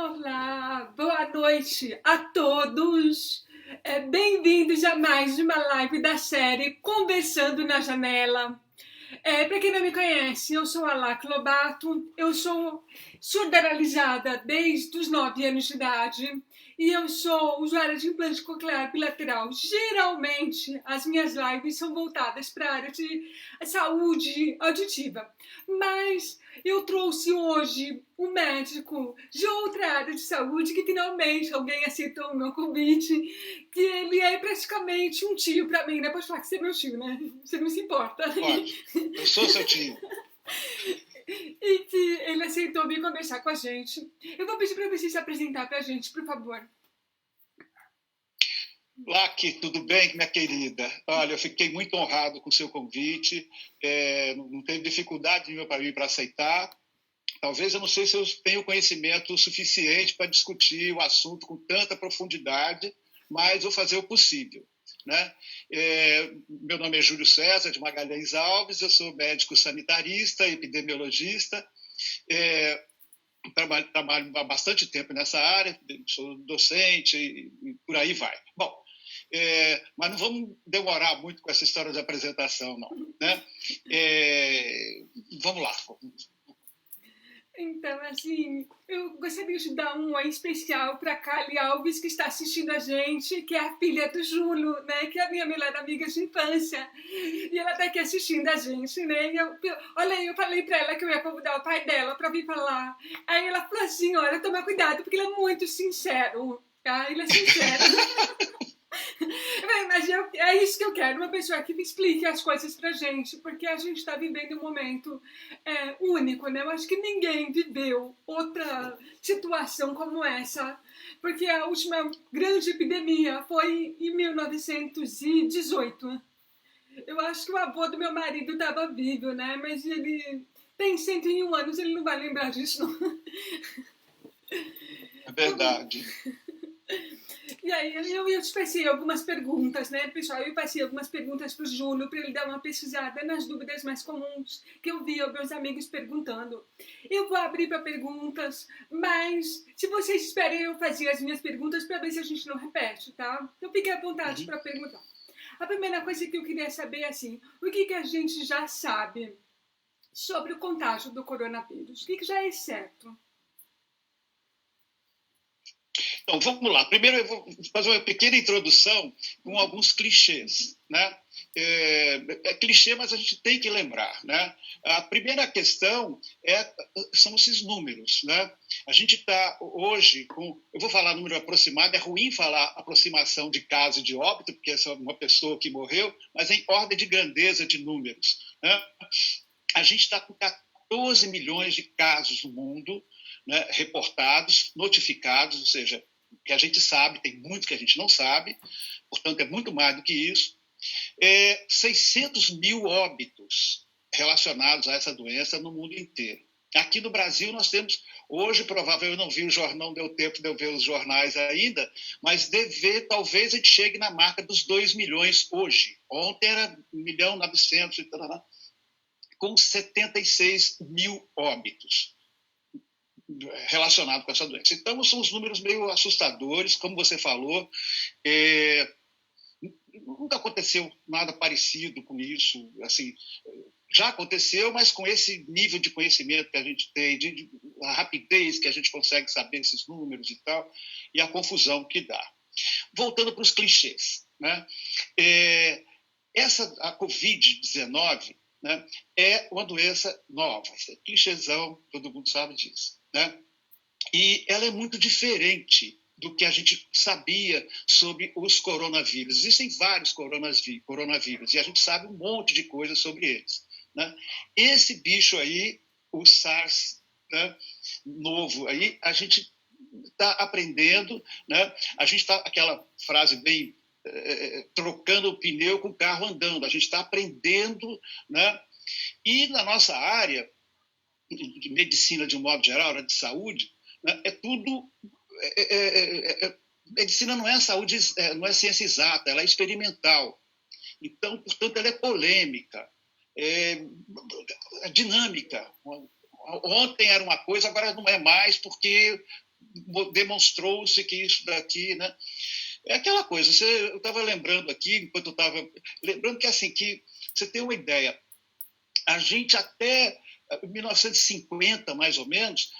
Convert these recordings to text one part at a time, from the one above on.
Olá, boa noite a todos. Bem-vindos a mais uma live da série Conversando na Janela. Para quem não me conhece, eu sou a Lac Lobato, eu sou surda realizada desde os 9 anos de idade e eu sou usuária de implante coclear bilateral. Geralmente, as minhas lives são voltadas para a área de saúde auditiva, mas eu trouxe hoje um médico de outra área de saúde que finalmente alguém aceitou o meu convite, que ele é praticamente um tio para mim, né? Pode falar que você é meu tio, né? Você não se importa. Pode. Eu sou seu tio. E que ele aceitou vir conversar com a gente. Eu vou pedir para você se apresentar para a gente, por favor. Lac, tudo bem, minha querida? Olha, eu fiquei muito honrado com o seu convite. Não teve dificuldade nenhuma para mim para aceitar. Talvez eu não sei se eu tenho conhecimento suficiente para discutir o assunto com tanta profundidade, mas vou fazer o possível. Né? Meu nome é Júlio César de Magalhães Alves, eu sou médico sanitarista, epidemiologista, trabalho há bastante tempo nessa área, sou docente e por aí vai. Bom, mas não vamos demorar muito com essa história de apresentação, não. Né? Vamos lá. Então, assim, eu gostaria de dar um oi especial para a Kali Alves, que está assistindo a gente, que é a filha do Júlio, né? Que é a minha melhor amiga de infância. E ela está aqui assistindo a gente, né? Olha, eu falei para ela que eu ia convidar o pai dela para vir falar. Aí ela falou assim, olha, toma cuidado, porque ele é muito sincero, tá? Ele é sincero. Mas é isso que eu quero, uma pessoa que me explique as coisas pra gente, porque a gente está vivendo um momento único, né? Eu acho que ninguém viveu outra situação como essa, porque a última grande epidemia foi em 1918. Eu acho que o avô do meu marido estava vivo, né? Mas ele tem 101 anos, ele não vai lembrar disso, não. É verdade. E aí eu te passei algumas perguntas, né, pessoal? Eu passei algumas perguntas para o Júlio para ele dar uma pesquisada nas dúvidas mais comuns que eu via meus amigos perguntando. Eu vou abrir para perguntas, mas se vocês esperem eu fazer as minhas perguntas para ver se a gente não repete, tá? Então fiquem à vontade para perguntar. A primeira coisa que eu queria saber é assim, o que a gente já sabe sobre o contágio do coronavírus? O que já é certo? Então, vamos lá. Primeiro, eu vou fazer uma pequena introdução com alguns clichês. Né? É clichê, mas a gente tem que lembrar. Né? A primeira questão são esses números. Né? A gente está hoje com. Eu vou falar número aproximado, é ruim falar aproximação de caso de óbito, porque é só uma pessoa que morreu, mas em ordem de grandeza de números. Né? A gente está com 14 milhões de casos no mundo, né, reportados, notificados, ou seja, que a gente sabe, tem muito que a gente não sabe, portanto é muito mais do que isso. 600 mil óbitos relacionados a essa doença no mundo inteiro. Aqui no Brasil nós temos, hoje provavelmente eu não vi o jornal, não deu tempo de eu ver os jornais ainda, mas talvez a gente chegue na marca dos 2 milhões hoje. Ontem era 1.900.000 e tal, com 76 mil óbitos relacionado com essa doença. Então, são os números meio assustadores, como você falou. Nunca aconteceu nada parecido com isso. Assim, já aconteceu, mas com esse nível de conhecimento que a gente tem, a rapidez que a gente consegue saber esses números e tal, e a confusão que dá. Voltando para os clichês. Né? A Covid-19, né, é uma doença nova. É clichêzão, todo mundo sabe disso. Né? E ela é muito diferente do que a gente sabia sobre os coronavírus. Existem vários coronavírus e a gente sabe um monte de coisas sobre eles. Né? Esse bicho aí, o SARS, né, novo aí, a gente está aprendendo, né? A gente está, aquela frase bem trocando o pneu com o carro andando, a gente está aprendendo, né? E na nossa área de medicina de um modo geral, de saúde, né, é tudo. Medicina não é saúde, não é ciência exata, ela é experimental. Então, portanto, ela é polêmica, é dinâmica. Ontem era uma coisa, agora não é mais, porque demonstrou-se que isso daqui, né? É aquela coisa, eu estava lembrando aqui, enquanto eu estava lembrando que, assim, que você tem uma ideia, a gente até 1950, mais ou menos,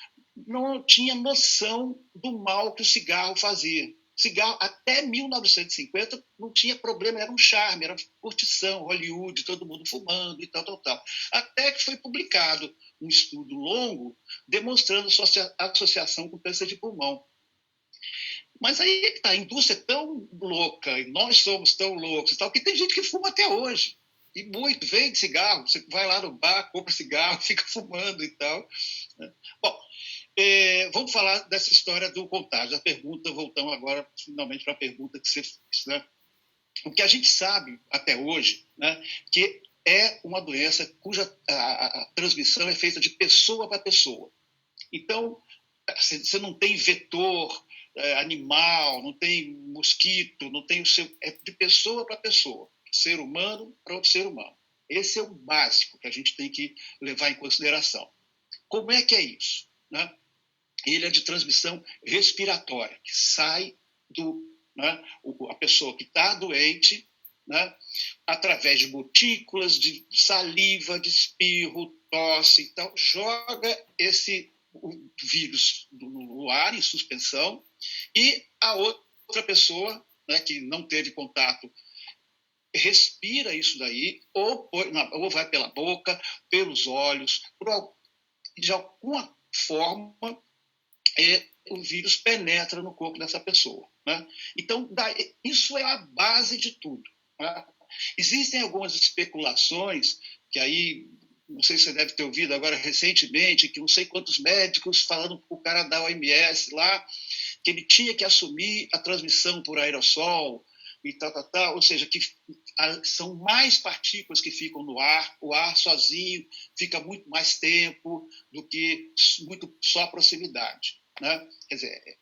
não tinha noção do mal que o cigarro fazia. Cigarro, até 1950, não tinha problema, era um charme, era curtição, Hollywood, todo mundo fumando e tal, tal, tal. Até que foi publicado um estudo longo demonstrando associação com câncer de pulmão. Mas aí a indústria é tão louca, e nós somos tão loucos e tal, que tem gente que fuma até hoje. E muito, vende cigarro, você vai lá no bar, compra cigarro, fica fumando e tal. Bom, vamos falar dessa história do contágio. A pergunta, voltamos agora finalmente para a pergunta que você fez. Né? O que a gente sabe até hoje, né, que é uma doença cuja a transmissão é feita de pessoa para pessoa. Então, você não tem vetor animal, não tem mosquito, não tem é de pessoa para pessoa, ser humano para outro ser humano. Esse é o básico que a gente tem que levar em consideração. Como é que é isso? Né? Ele é de transmissão respiratória, que sai né, a pessoa que está doente, né, através de gotículas, de saliva, de espirro, tosse e tal, joga o vírus no ar, em suspensão, e a outra pessoa, né, que não teve contato, respira isso daí, ou vai pela boca, pelos olhos, de alguma forma o vírus penetra no corpo dessa pessoa. Né? Então, isso é a base de tudo. Né? Existem algumas especulações, que aí, não sei se você deve ter ouvido agora recentemente, que não sei quantos médicos falando com o cara da OMS lá, que ele tinha que assumir a transmissão por aerossol, e tal, ou seja, que são mais partículas que ficam no ar, o ar sozinho fica muito mais tempo do que só a proximidade. Né? Quer dizer,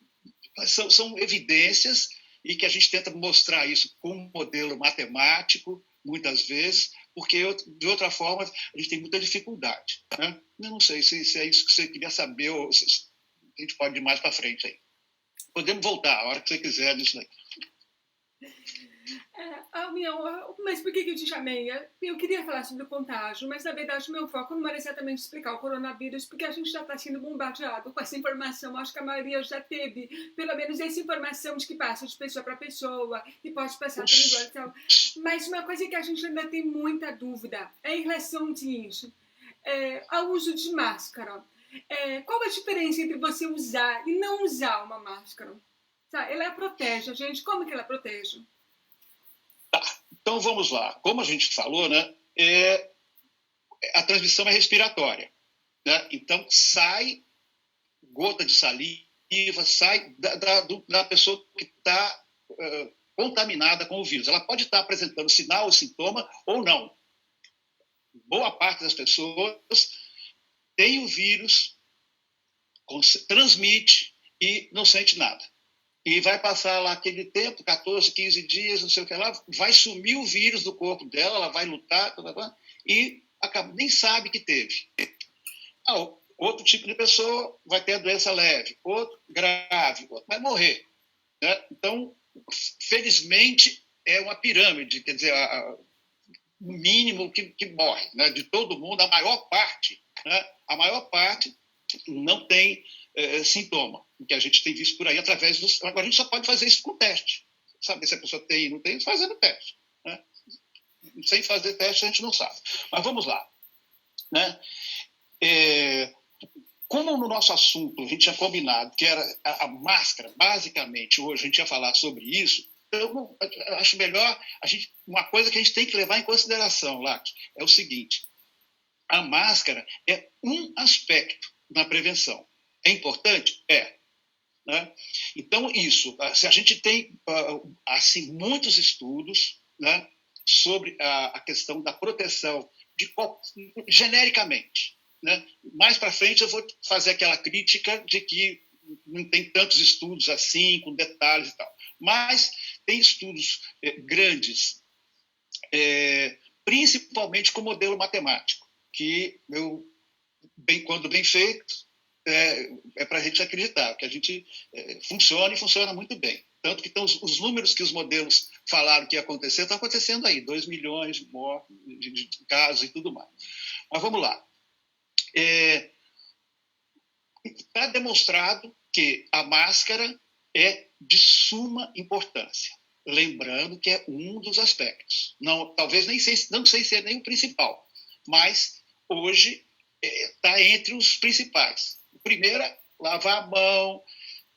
são evidências e que a gente tenta mostrar isso com um modelo matemático, muitas vezes, porque de outra forma a gente tem muita dificuldade. Né? Eu não sei se é isso que você queria saber ou se a gente pode ir mais para frente aí. Podemos voltar a hora que você quiser nisso daí. Mas por que eu te chamei? Eu queria falar sobre o contágio, mas na verdade o meu foco não era exatamente explicar o coronavírus, porque a gente já está sendo bombardeado com essa informação. Acho que a maioria já teve, pelo menos essa informação de que passa de pessoa para pessoa e pode passar por igual e tal. Mas uma coisa que a gente ainda tem muita dúvida é em relação ao uso de máscara. Qual a diferença entre você usar e não usar uma máscara? Ela protege a gente? Como que ela protege? Tá, então vamos lá. Como a gente falou, né, a transmissão é respiratória. Né? Então sai gota de saliva, sai da pessoa que está contaminada com o vírus. Ela pode estar apresentando sinal ou sintoma ou não. Boa parte das pessoas tem o vírus, transmite e não sente nada. E vai passar lá aquele tempo, 14, 15 dias, não sei o que lá, vai sumir o vírus do corpo dela, ela vai lutar, e nem sabe que teve. Outro tipo de pessoa vai ter a doença leve, outro grave, outro vai morrer. Né? Então, felizmente, é uma pirâmide, quer dizer, o mínimo que morre. Né? De todo mundo, a maior parte não tem sintoma, que a gente tem visto por aí através dos... Agora, a gente só pode fazer isso com teste. Saber se a pessoa tem ou não tem, fazendo teste. Né? Sem fazer teste, a gente não sabe. Mas vamos lá. Né? Como no nosso assunto a gente tinha combinado que era a máscara, basicamente, hoje a gente ia falar sobre isso, então, eu acho melhor... uma coisa que a gente tem que levar em consideração, Lac, é o seguinte. A máscara é um aspecto na prevenção. É importante? É. Né? Então, se a gente tem assim, muitos estudos, né, sobre a questão da proteção genericamente. Né? Mais para frente eu vou fazer aquela crítica de que não tem tantos estudos assim, com detalhes e tal. Mas tem estudos grandes, principalmente com modelo matemático, que quando bem feito, é para a gente acreditar, que a gente funciona e funciona muito bem. Tanto que os números que os modelos falaram que ia acontecer, estão acontecendo aí, 2 milhões de mortes, de casos e tudo mais. Mas vamos lá. Está demonstrado que a máscara é de suma importância. Lembrando que é um dos aspectos. Não, talvez não sei se é nem o principal, mas hoje está entre os principais. O primeiro é lavar a mão,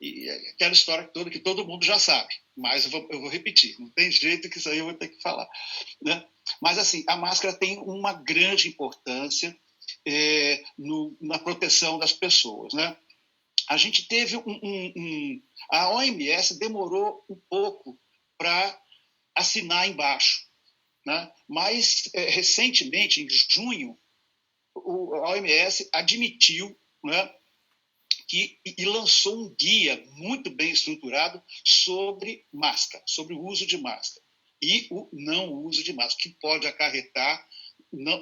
e aquela história toda que todo mundo já sabe, mas eu vou repetir, não tem jeito que isso aí eu vou ter que falar. Né? Mas, assim, a máscara tem uma grande importância na proteção das pessoas. Né? A gente teve a OMS demorou um pouco para assinar embaixo, né? Mas, recentemente, em junho, a OMS admitiu, né, e lançou um guia muito bem estruturado sobre máscara, sobre o uso de máscara e o não uso de máscara, que pode acarretar,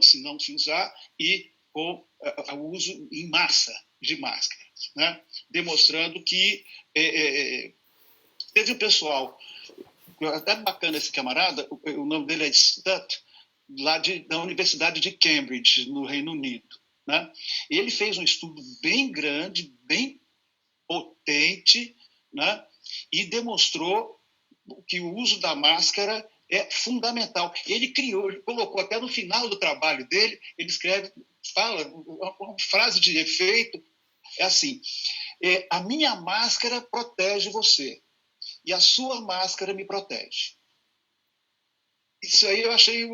se não se usar, e com o uso em massa de máscara, né? Demonstrando que teve um pessoal, até bacana esse camarada, o nome dele é Stutt, lá da Universidade de Cambridge, no Reino Unido. Né? Ele fez um estudo bem grande, bem potente, né? E demonstrou que o uso da máscara é fundamental. Ele colocou até no final do trabalho dele, ele fala uma frase de efeito, é assim: a minha máscara protege você e a sua máscara me protege. Isso aí eu achei,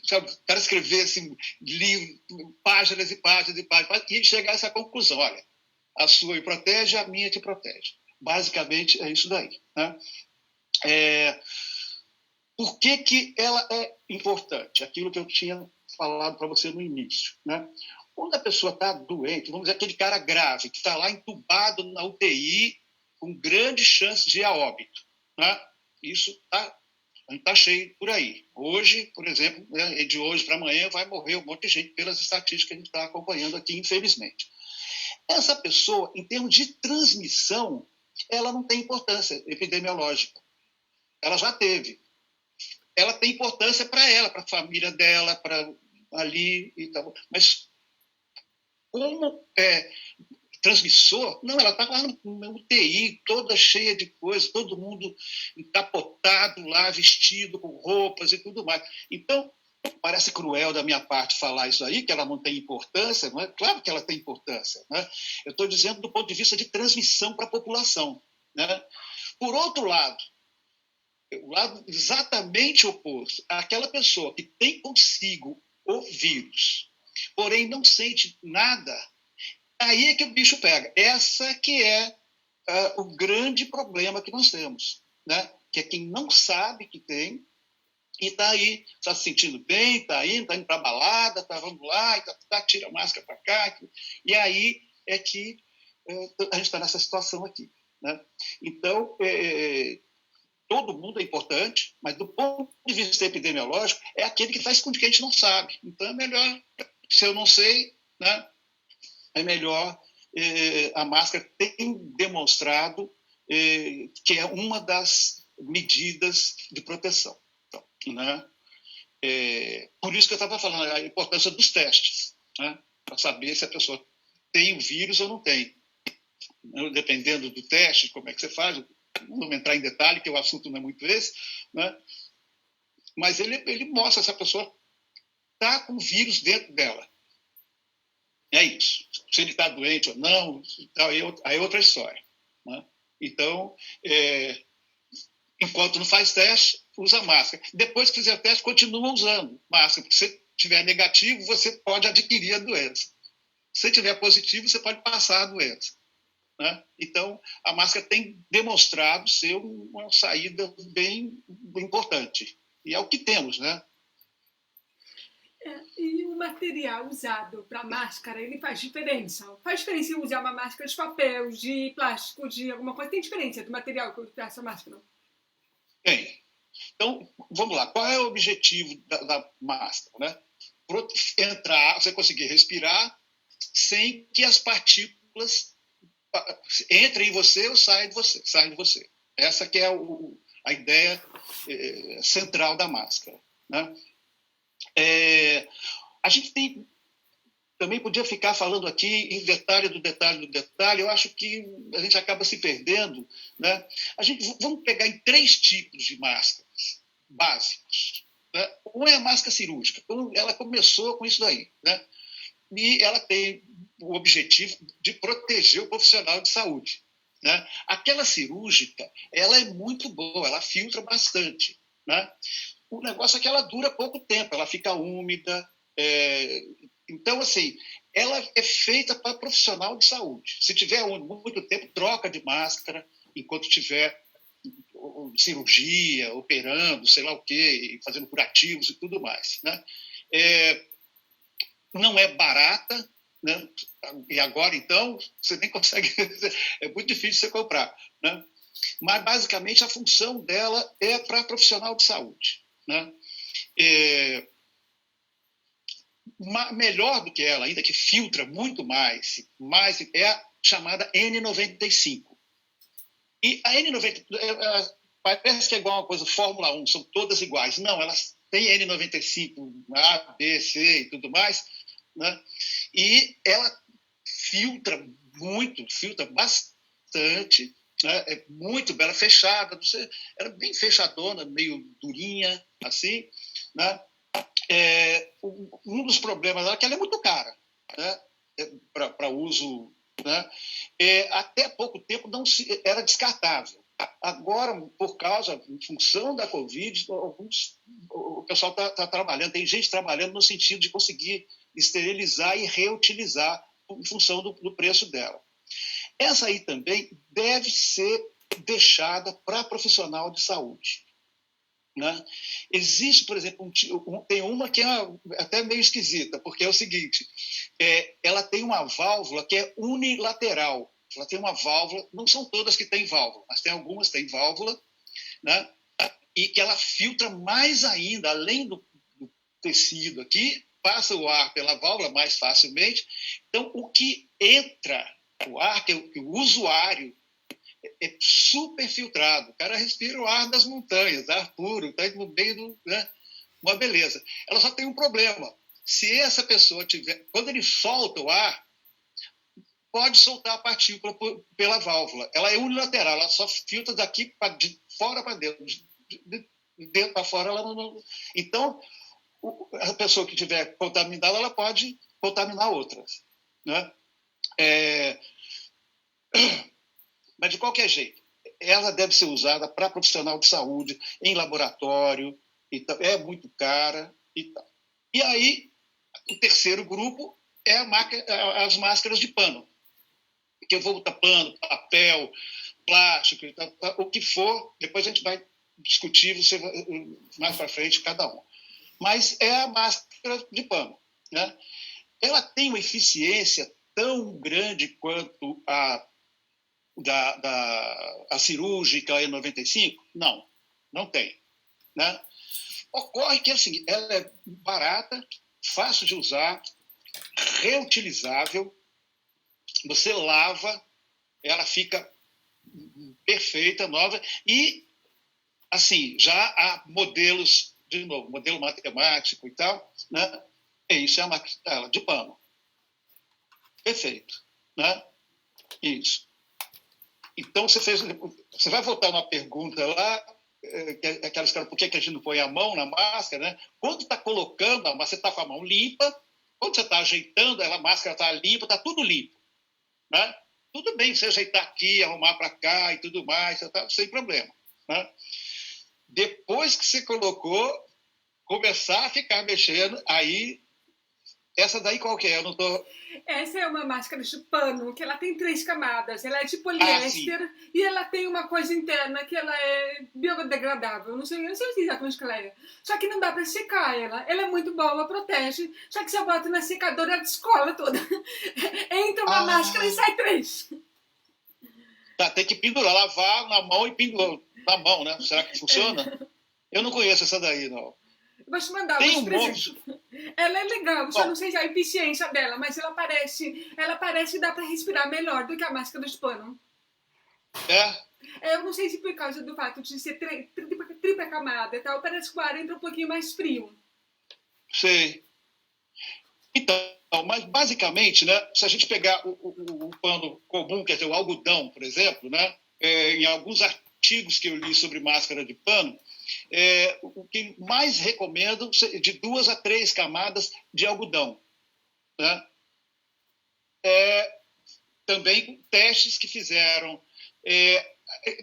sabe, o cara escrever assim, livro, páginas e páginas e páginas, e chegar a essa conclusão: olha, a sua me protege, a minha te protege. Basicamente é isso daí. Né? Por que ela é importante? Aquilo que eu tinha falado para você no início. Né? Quando a pessoa está doente, vamos dizer, aquele cara grave, que está lá entubado na UTI, com grande chance de ir a óbito. Né? Isso está cheio por aí. Hoje, por exemplo, né, de hoje para amanhã vai morrer um monte de gente pelas estatísticas que a gente está acompanhando aqui, infelizmente. Essa pessoa, em termos de transmissão, ela não tem importância epidemiológica. Ela já teve. Ela tem importância para ela, para a família dela, para ali e tal. Mas como transmissor, não, ela está lá no UTI, toda cheia de coisas, todo mundo encapotado lá, vestido com roupas e tudo mais. Então, parece cruel da minha parte falar isso aí, que ela não tem importância, não é? Claro que ela tem importância. Né? Eu estou dizendo do ponto de vista de transmissão para a população. Né? Por outro lado, o lado exatamente oposto, aquela pessoa que tem consigo o vírus, porém não sente nada, aí é que o bicho pega. Essa que é o grande problema que nós temos, né? Que é quem não sabe que tem e está aí, está se sentindo bem, está indo para a balada, está vamos lá, tira a máscara para cá, e aí é que a gente está nessa situação aqui. Né? Então, todo mundo é importante, mas do ponto de vista epidemiológico, é aquele que faz com que a gente não sabe. Então, é melhor, se eu não sei, né, é melhor. A máscara tem demonstrado que é uma das medidas de proteção. Então, né? Por isso que eu estava falando a importância dos testes, né, para saber se a pessoa tem o vírus ou não tem. Dependendo do teste, como é que você faz, não vou entrar em detalhe, que o assunto não é muito esse, né? Mas ele mostra se a pessoa está com o vírus dentro dela. É isso. Se ele está doente ou não, aí é outra história. Né? Então, enquanto não faz teste, usa máscara. Depois que fizer o teste, continua usando máscara, porque se tiver negativo, você pode adquirir a doença. Se tiver positivo, você pode passar a doença. Né? Então, a máscara tem demonstrado ser uma saída bem importante. E é o que temos, né? E o material usado para máscara, ele faz diferença? Faz diferença usar uma máscara de papel, de plástico, de alguma coisa? Tem diferença do material que eu uso essa máscara? Tem. Então, vamos lá. Qual é o objetivo da máscara? Né? Entrar, você conseguir respirar sem que as partículas entra em você ou sai de você. Sai de você. Essa que é a ideia central da máscara. Né? A gente também podia ficar falando aqui em detalhe do detalhe do detalhe. Eu acho que a gente acaba se perdendo. Né? Vamos pegar em 3 tipos de máscaras básicos. Né? Uma é a máscara cirúrgica. Ela começou com isso daí. Né? E ela tem o objetivo de proteger o profissional de saúde. Né? Aquela cirúrgica, ela é muito boa, ela filtra bastante. Né? O negócio é que ela dura pouco tempo, ela fica úmida. Então, assim, ela é feita para profissional de saúde. Se tiver muito tempo, troca de máscara enquanto tiver cirurgia, operando, sei lá o quê, fazendo curativos e tudo mais. Né? Não é barata, né? E agora, então, você nem consegue... É muito difícil você comprar. Né? Mas, basicamente, a função dela é para profissional de saúde. Né? Melhor do que ela, ainda que filtra muito mais é a chamada N95. E a N95 parece que é igual uma coisa Fórmula 1, são todas iguais. Não, elas têm N95, A, B, C e tudo mais, né? E ela filtra bastante, né? É muito bela, fechada, ela é bem fechadona, meio durinha, assim, né? Um dos problemas dela é que ela é muito cara, né? Para uso, né? Até pouco tempo era descartável. Agora, em função da Covid, o pessoal está trabalhando, tem gente trabalhando no sentido de conseguir esterilizar e reutilizar em função do preço dela. Essa aí também deve ser deixada para profissional de saúde. Né? Existe, por exemplo, tem uma que é até meio esquisita, porque é o seguinte, ela tem uma válvula que é unilateral. Ela tem uma válvula, não são todas que têm válvula, mas tem algumas que têm válvula, né? E que ela filtra mais ainda, além do tecido aqui, passa o ar pela válvula mais facilmente. Então, o que entra, o ar que o usuário é super filtrado. O cara respira o ar das montanhas, ar puro, está no meio né? Uma beleza. Ela só tem um problema. Se essa pessoa tiver... Quando ele solta o ar, pode soltar a partícula pela válvula. Ela é unilateral, ela só filtra daqui de fora para dentro. De dentro para fora, ela não... Então, a pessoa que estiver contaminada, ela pode contaminar outras. Né? Mas, de qualquer jeito, ela deve ser usada para profissional de saúde, em laboratório, é muito cara e tal. E aí, o terceiro grupo é as máscaras de pano. Que eu vou botar pano, papel, plástico, o que for, depois a gente vai discutir mais para frente cada um. Mas é a máscara de pano. Né? Ela tem uma eficiência tão grande quanto a cirúrgica N95? Não, não tem. Né? Ocorre que é o seguinte, ela é barata, fácil de usar, reutilizável, você lava, ela fica perfeita, nova, e, assim, já há modelos, de novo, modelo matemático e tal, né? Isso é a máquina de pano. Perfeito. Né? Isso. Então, você vai voltar uma pergunta lá, aquelas caras, por que a gente não põe a mão na máscara, né? Quando está colocando, você está com a mão limpa, quando você está ajeitando, a máscara está limpa, está tudo limpo. Né? Tudo bem você ajeitar aqui, arrumar para cá e tudo mais, tá, sem problema. Né? Depois que você colocou, começar a ficar mexendo, aí, essa daí qual que é? Eu não tô... Essa é uma máscara de pano, que ela tem 3 camadas. Ela é de poliéster e ela tem uma coisa interna que ela é biodegradável. Não sei exatamente o que ela é. Só que não dá para secar ela. Ela é muito boa, protege. Só que você bota na secadora, ela descola toda. Entra uma máscara e sai 3. Tá, tem que pendurar, lavar na mão e pendurar na mão, né? Será que funciona? Eu não conheço essa daí, não. Eu vou te mandar, Tem vou te um presente. monte. Ela é legal, só Bom, não sei a eficiência dela, mas ela parece que dá para respirar melhor do que a máscara de pano. é, Eu não sei se por causa do fato de ser tripla camada e tal, parece que o ar entra um pouquinho mais frio. sei. Então, mas basicamente, né, se a gente pegar o pano comum, quer dizer, o algodão, por exemplo, né, em alguns artigos que eu li sobre máscara de pano, o que mais recomendam de 2 a 3 camadas de algodão. Né? Também testes que fizeram.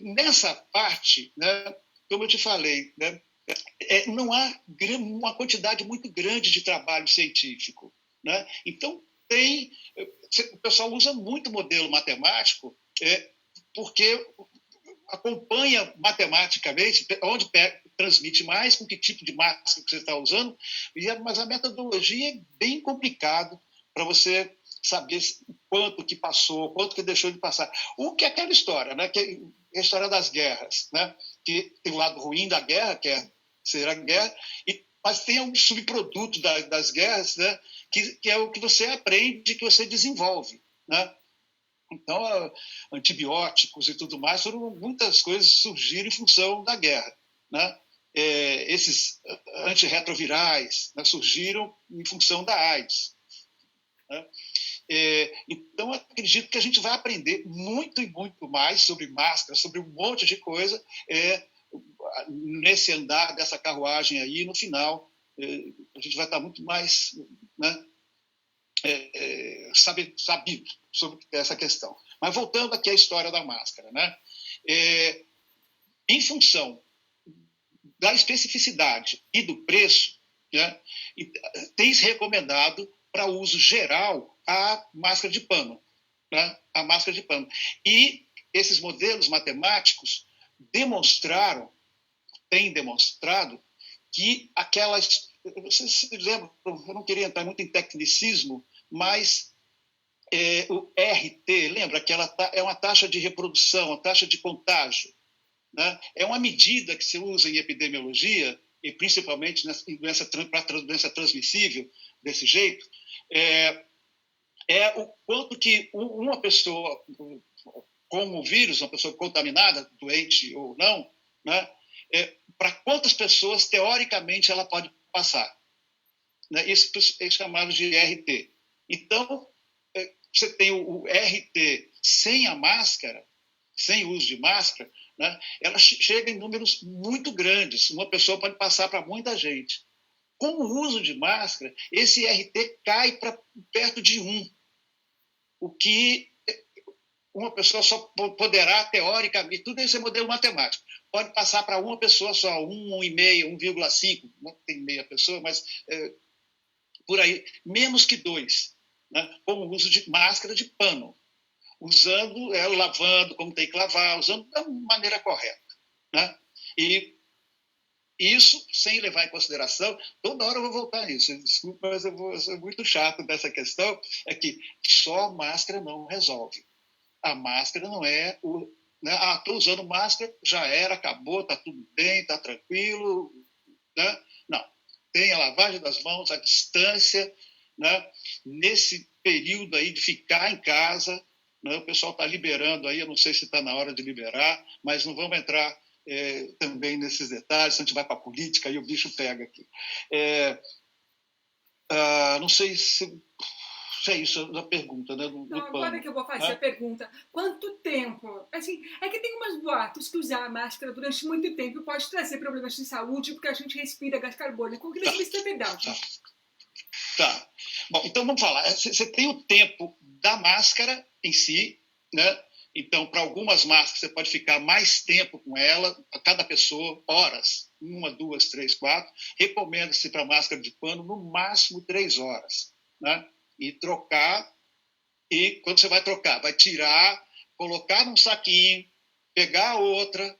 Nessa parte, né, como eu te falei, né, não há uma quantidade muito grande de trabalho científico. Né? Então, o pessoal usa muito modelo matemático, porque acompanha matematicamente onde transmite mais, com que tipo de máscara que você está usando, mas a metodologia é bem complicado para você saber quanto que passou, quanto que deixou de passar. O que é aquela história, né? Que é a história das guerras, né? Que tem o lado ruim da guerra, que é ser a guerra, mas tem um subproduto das guerras, né? Que é o que você aprende, que você desenvolve, né? Então, antibióticos e tudo mais, muitas coisas surgiram em função da guerra. Né? Esses antirretrovirais, né, surgiram em função da AIDS. Né? Então, acredito que a gente vai aprender muito e muito mais sobre máscara, sobre um monte de coisa, nesse andar dessa carruagem aí, no final, a gente vai estar muito mais, né, sabido sobre essa questão. Mas voltando aqui à história da máscara, né? Em função da especificidade e do preço, né, tem se recomendado para uso geral a máscara de pano. Né? A máscara de pano. E esses modelos matemáticos têm demonstrado que aquelas... Vocês se lembram, eu não queria entrar muito em tecnicismo, mas o RT, lembra que ela é uma taxa de reprodução, uma taxa de contágio. Né? É uma medida que se usa em epidemiologia, e principalmente para doença transmissível, desse jeito, o quanto que uma pessoa com o vírus, uma pessoa contaminada, doente ou não, né? Para quantas pessoas, teoricamente, ela pode passar. Né? Isso é chamado de RT. Então, você tem o RT sem a máscara, sem uso de máscara, né? Ela chega em números muito grandes. Uma pessoa pode passar para muita gente. Com o uso de máscara, esse RT cai para perto de 1, o que uma pessoa só poderá, teoricamente, tudo isso é modelo matemático, pode passar para uma pessoa só, 1, 1,5, 1,5, não tem meia pessoa, mas por aí, menos que 2, né? Com o uso de máscara de pano, usando, lavando como tem que lavar, usando da maneira correta. Né? E isso, sem levar em consideração, toda hora eu vou voltar nisso, desculpa, mas eu sou muito chato dessa questão, é que só máscara não resolve. A máscara não é né? Estou usando máscara, já era, acabou, está tudo bem, está tranquilo. Né? Não. Tem a lavagem das mãos, a distância, né? Nesse período aí de ficar em casa, né? O pessoal está liberando aí, eu não sei se está na hora de liberar, mas não vamos entrar também nesses detalhes, se a gente vai para a política, aí o bicho pega aqui. Não sei se é isso a pergunta, né? Então, agora que eu vou fazer a pergunta, quanto tempo? Assim, é que tem umas boatos que usar a máscara durante muito tempo pode trazer problemas de saúde, porque a gente respira gás carbônico. Eu queria saber se é verdade. Tá. Bom, então vamos falar. Você tem o tempo da máscara em si, né? Então, para algumas máscaras, você pode ficar mais tempo com ela, a cada pessoa, horas, 1, 2, 3, 4. Recomenda-se para máscara de pano, no máximo 3 horas. Né? E trocar, e quando você vai trocar, vai tirar, colocar num saquinho, pegar outra,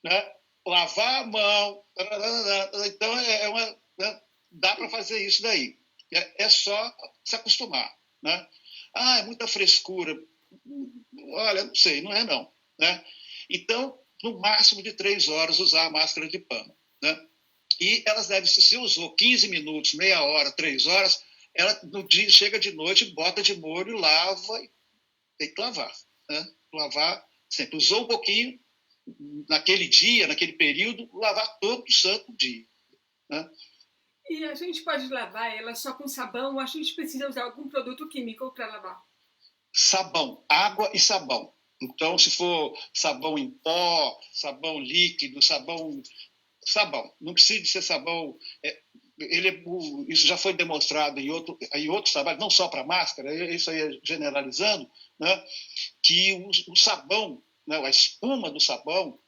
né? Lavar a mão. Então, né? Dá para fazer isso daí. É só se acostumar. Né? É muita frescura. Olha, não sei, não é não. Né? Então, no máximo de 3 horas usar a máscara de pano. Né? E elas devem, se você usou 15 minutos, meia hora, 3 horas, ela no dia, chega de noite, bota de molho, lava, tem que lavar. Né? Lavar sempre. Usou um pouquinho, naquele dia, naquele período, lavar todo santo dia. Né? E a gente pode lavar ela só com sabão ou a gente precisa usar algum produto químico para lavar? Sabão, água e sabão. Então, se for sabão em pó, sabão líquido, sabão. Não precisa de ser sabão. Isso já foi demonstrado em outros trabalhos, não só para máscara, isso aí é generalizando, né, que o sabão, né, a espuma do sabão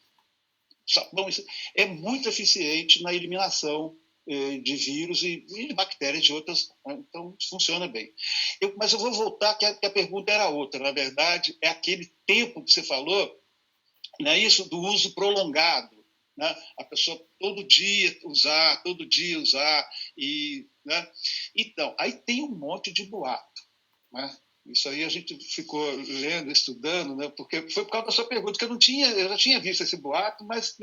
é muito eficiente na eliminação de vírus e bactérias de outras, né? Então funciona bem. Mas eu vou voltar, que a pergunta era outra, na verdade, é aquele tempo que você falou, né, isso do uso prolongado, né, a pessoa todo dia usar, né, então, aí tem um monte de boato, né? Isso aí a gente ficou lendo, estudando, né? Porque foi por causa da sua pergunta que eu já tinha visto esse boato, mas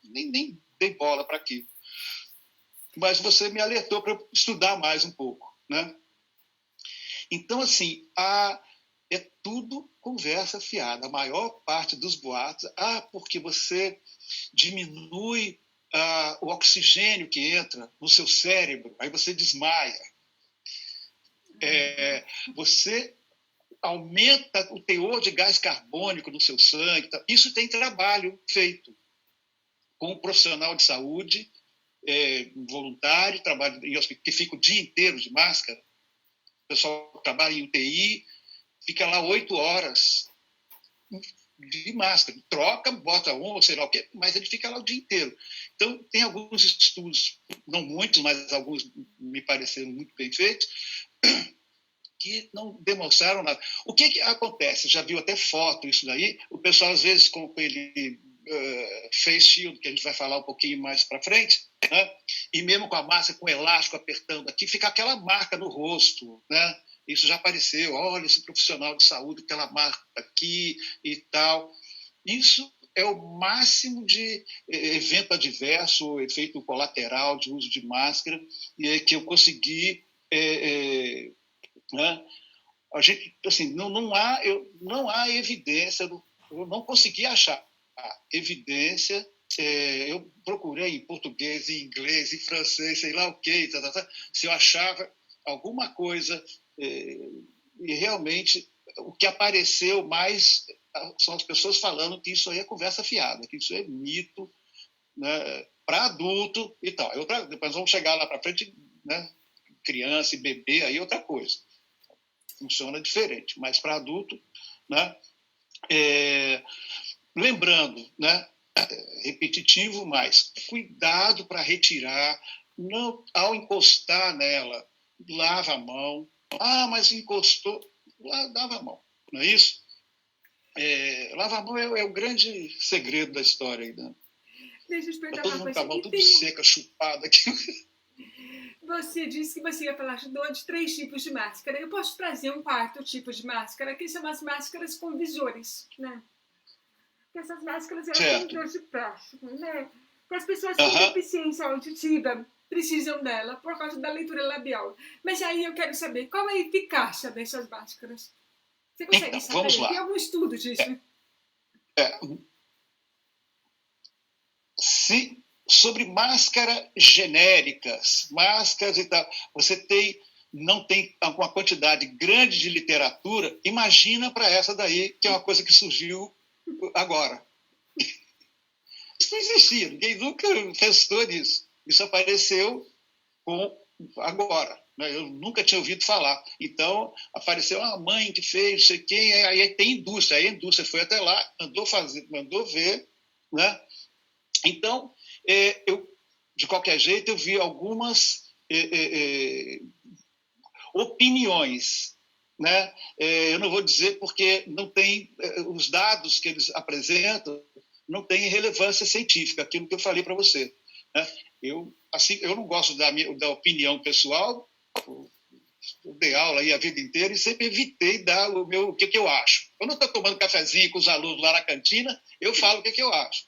nem dei bola para aquilo. Mas você me alertou para eu estudar mais um pouco, né? Então, assim, é tudo conversa fiada. A maior parte dos boatos, porque você diminui o oxigênio que entra no seu cérebro, aí você desmaia. Você aumenta o teor de gás carbônico no seu sangue. Isso tem trabalho feito com um profissional de saúde, voluntário, trabalho que fica o dia inteiro de máscara. O pessoal trabalha em UTI, fica lá 8 horas de máscara. Troca, bota ou sei lá o quê, mas ele fica lá o dia inteiro. Então, tem alguns estudos, não muitos, mas alguns me pareceram muito bem feitos, que não demonstraram nada. O que acontece? Já viu até foto isso daí? O pessoal, às vezes, com aquele face shield, que a gente vai falar um pouquinho mais para frente, né? E mesmo com a máscara, com o elástico apertando aqui, fica aquela marca no rosto, né? Isso já apareceu, olha esse profissional de saúde, aquela marca aqui e tal. Isso é o máximo de evento adverso, efeito colateral de uso de máscara, que eu consegui... né? A gente, assim, não há evidência, eu não consegui achar evidência. Eu procurei em português, em inglês, em francês, sei lá o quê, se eu achava alguma coisa, e realmente o que apareceu mais são as pessoas falando que isso aí é conversa fiada, que isso é mito, né, para adulto e tal. Depois vamos chegar lá para frente, né, criança e bebê, aí é outra coisa. Funciona diferente, mas para adulto, né, lembrando, né, repetitivo, mas cuidado para retirar, não, ao encostar nela, lava a mão. Mas encostou, lava a mão, não é isso? Lavar a mão é o grande segredo da história. Né? Deixa eu te perguntar todo uma mundo coisa. com a mão tudo seca, chupada aqui. Você disse que você ia falar de 3 tipos de máscara. Eu posso trazer um 4º tipo de máscara, que são as máscaras com visores, né? Porque essas máscaras, elas têm dor de plástico, né? Porque as pessoas com deficiência auditiva precisam dela por causa da leitura labial. Mas aí eu quero saber, qual é a eficácia dessas máscaras? Você consegue saber? Vamos lá. Tem algum estudo disso? Sobre máscaras genéricas, máscaras e tal, você não tem uma quantidade grande de literatura, imagina para essa daí, que é uma coisa que surgiu agora. Isso não existia, ninguém nunca pensou nisso. Isso apareceu agora. Né? Eu nunca tinha ouvido falar. Então, apareceu uma mãe que fez, não sei quem, aí tem indústria. Aí a indústria foi até lá, mandou ver. Né? Então, de qualquer jeito, eu vi algumas opiniões. Né? Eu não vou dizer porque não tem os dados que eles apresentam não têm relevância científica, aquilo que eu falei para você. Né? Eu não gosto da opinião pessoal, eu dei aula aí a vida inteira e sempre evitei dar o que eu acho. Eu não estou tomando cafezinho com os alunos lá na cantina, eu falo o que eu acho.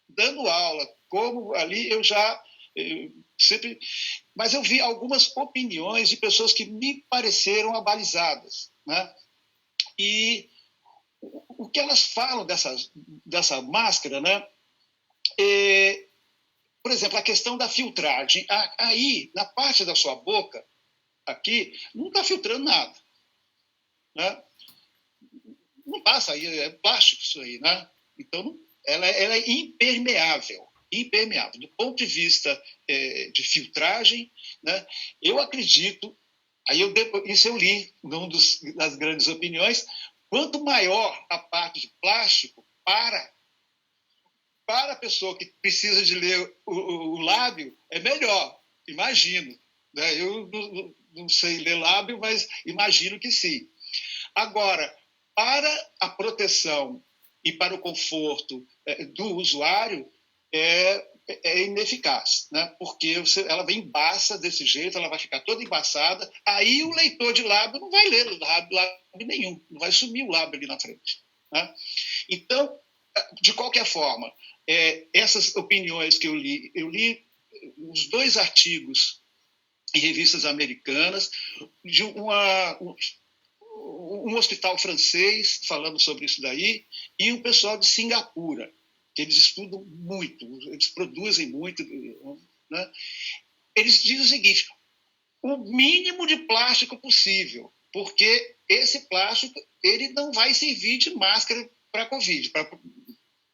Dando aula, como ali, eu já Sempre, mas eu vi algumas opiniões de pessoas que me pareceram abalizadas, né? E o que elas falam dessa máscara, né? Por exemplo, a questão da filtragem. Aí, na parte da sua boca, aqui, não está filtrando nada, né? Não passa aí, é plástico isso aí, né? Então, ela é impermeável. Impermeável. Do ponto de vista de filtragem, né? Eu acredito, isso eu li numa das grandes opiniões, quanto maior a parte de plástico para a pessoa que precisa de ler o lábio, é melhor, imagino. Né? Eu não sei ler lábio, mas imagino que sim. Agora, para a proteção e para o conforto do usuário, é ineficaz, né? Porque ela vem embaça desse jeito, ela vai ficar toda embaçada, aí o leitor de lábio não vai ler lábio nenhum, não vai sumir o lábio ali na frente. Né? Então, de qualquer forma, essas opiniões que eu li os 2 artigos em revistas americanas, de um hospital francês falando sobre isso daí, e um pessoal de Singapura, que eles estudam muito, eles produzem muito. Né? Eles dizem o seguinte: o mínimo de plástico possível, porque esse plástico ele não vai servir de máscara para a Covid.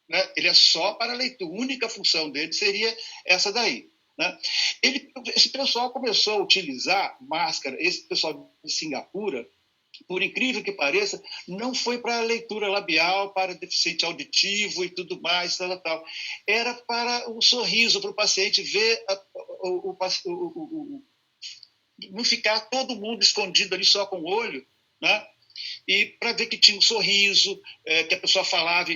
Né? Ele é só para a leitura. A única função dele seria essa daí. Né? Esse pessoal começou a utilizar máscara, esse pessoal de Singapura, por incrível que pareça, não foi para leitura labial, para deficiente auditivo e tudo mais, tal. Era para o sorriso, para o paciente ver não ficar todo mundo escondido ali só com o olho, né? E para ver que tinha um sorriso, que a pessoa falava.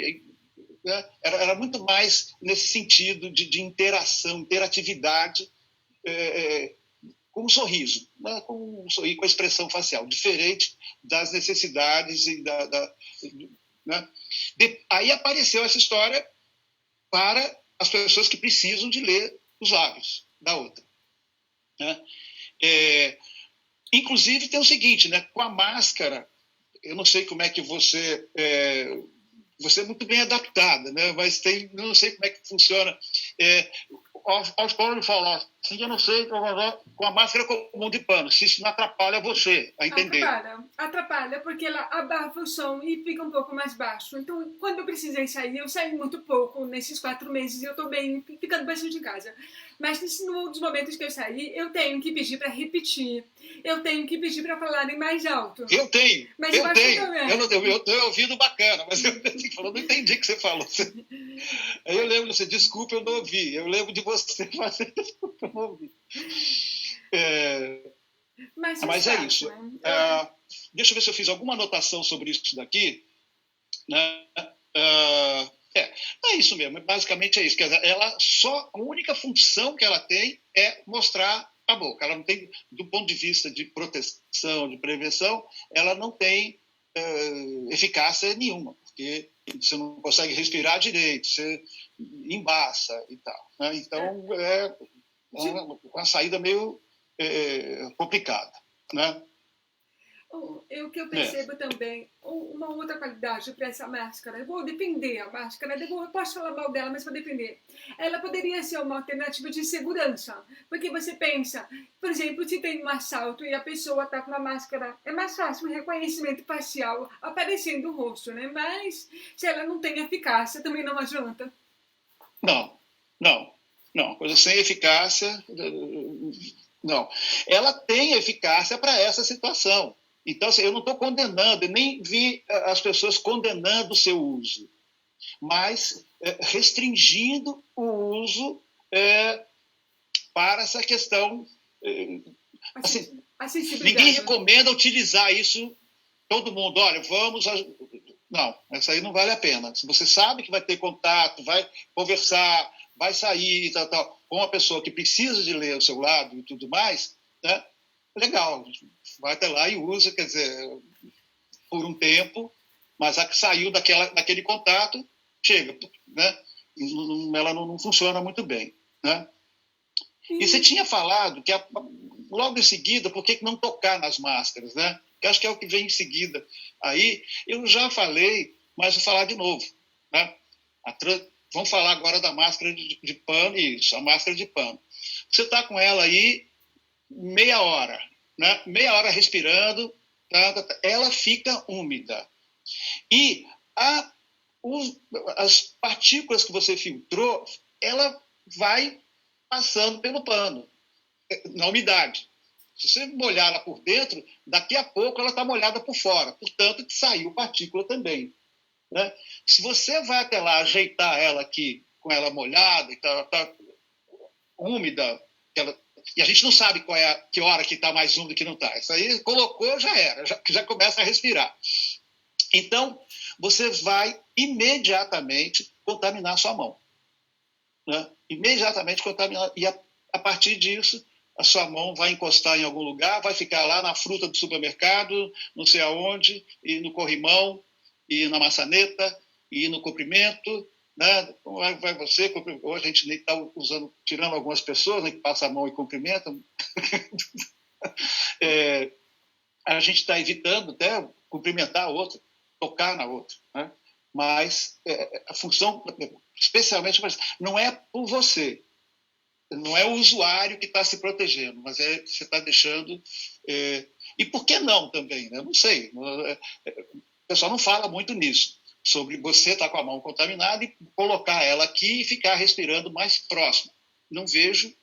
Né? Era muito mais nesse sentido de interação, interatividade, com um sorriso, né? com a expressão facial, diferente das necessidades e né? Aí apareceu essa história para as pessoas que precisam de ler os lábios da outra. Né? Inclusive tem o seguinte, né? Com a máscara, eu não sei como é que você é muito bem adaptada, né? Mas não sei como é que funciona. Aos povos falar assim, eu não sei, com a máscara comum de pano, se isso não atrapalha você a entender. Atrapalha, porque ela abafa o som e fica um pouco mais baixo. Então, quando eu precisei sair, eu saí muito pouco nesses 4 meses e eu estou bem, ficando bastante em casa. Mas nos momentos que eu saí, eu tenho que pedir para repetir. Eu tenho que pedir para falarem mais alto. Eu tenho. Mas eu tenho. Também. Eu tenho ouvido bacana, mas eu não entendi o que você falou. Aí eu lembro, você, desculpa, eu não ouvi. Eu lembro de você fazer, desculpa, eu não ouvi. Mas é isso. Né? Deixa eu ver se eu fiz alguma anotação sobre isso daqui. Né? É isso mesmo, basicamente é isso. Quer dizer, a única função que ela tem é mostrar a boca. Ela não tem, do ponto de vista de proteção, de prevenção, ela não tem eficácia nenhuma, porque você não consegue respirar direito, você embaça e tal. Né? Então, é uma saída meio complicada. Né? O que eu percebo também, uma outra qualidade para essa máscara, eu vou defender a máscara, eu posso falar mal dela, mas vou defender. Ela poderia ser uma alternativa de segurança, porque você pensa, por exemplo, se tem um assalto e a pessoa está com uma máscara, é mais fácil o reconhecimento facial aparecendo o rosto, né? Mas se ela não tem eficácia, também não adianta. Não. Coisa sem eficácia, não. Ela tem eficácia para essa situação. Então, assim, eu não estou condenando, nem vi as pessoas condenando o seu uso, mas restringindo o uso para essa questão. Assim, ninguém recomenda utilizar isso, todo mundo, olha, vamos... Não, essa aí não vale a pena. Se você sabe que vai ter contato, vai conversar, vai sair com uma pessoa que precisa de ler o seu lado e tudo mais, né? Legal, vai até lá e usa, quer dizer, por um tempo, mas a que saiu daquele contato, chega, né? Ela não funciona muito bem, né? E você tinha falado que logo em seguida, por que não tocar nas máscaras, né? Que acho que é o que vem em seguida. Aí eu já falei, mas vou falar de novo, né? Vamos falar agora da máscara de pano, isso, a máscara de pano. Você está com ela aí meia hora, né? Meia hora respirando, ela fica úmida. E as partículas que você filtrou, ela vai passando pelo pano, na umidade. Se você molhar ela por dentro, daqui a pouco ela está molhada por fora, portanto, saiu partícula também. Né? Se você vai até lá ajeitar ela aqui, com ela molhada, e tá úmida, e a gente não sabe que hora que está mais úmida e que não está. Isso aí colocou, já era, já começa a respirar. Então, você vai imediatamente contaminar a sua mão. Né? Imediatamente contaminar. E a partir disso, a sua mão vai encostar em algum lugar, vai ficar lá na fruta do supermercado, não sei aonde, e no corrimão, e na maçaneta, e no comprimento. Né? Vai você, hoje a gente está tirando algumas pessoas, né, que passam a mão e cumprimentam. A gente está evitando até cumprimentar a outra, tocar na outra. Né? Mas a função, especialmente, não é por você, não é o usuário que está se protegendo, mas você está deixando... E por que não também? Né? Não sei. O pessoal não fala muito nisso, sobre você estar com a mão contaminada e colocar ela aqui e ficar respirando mais próximo. Não vejo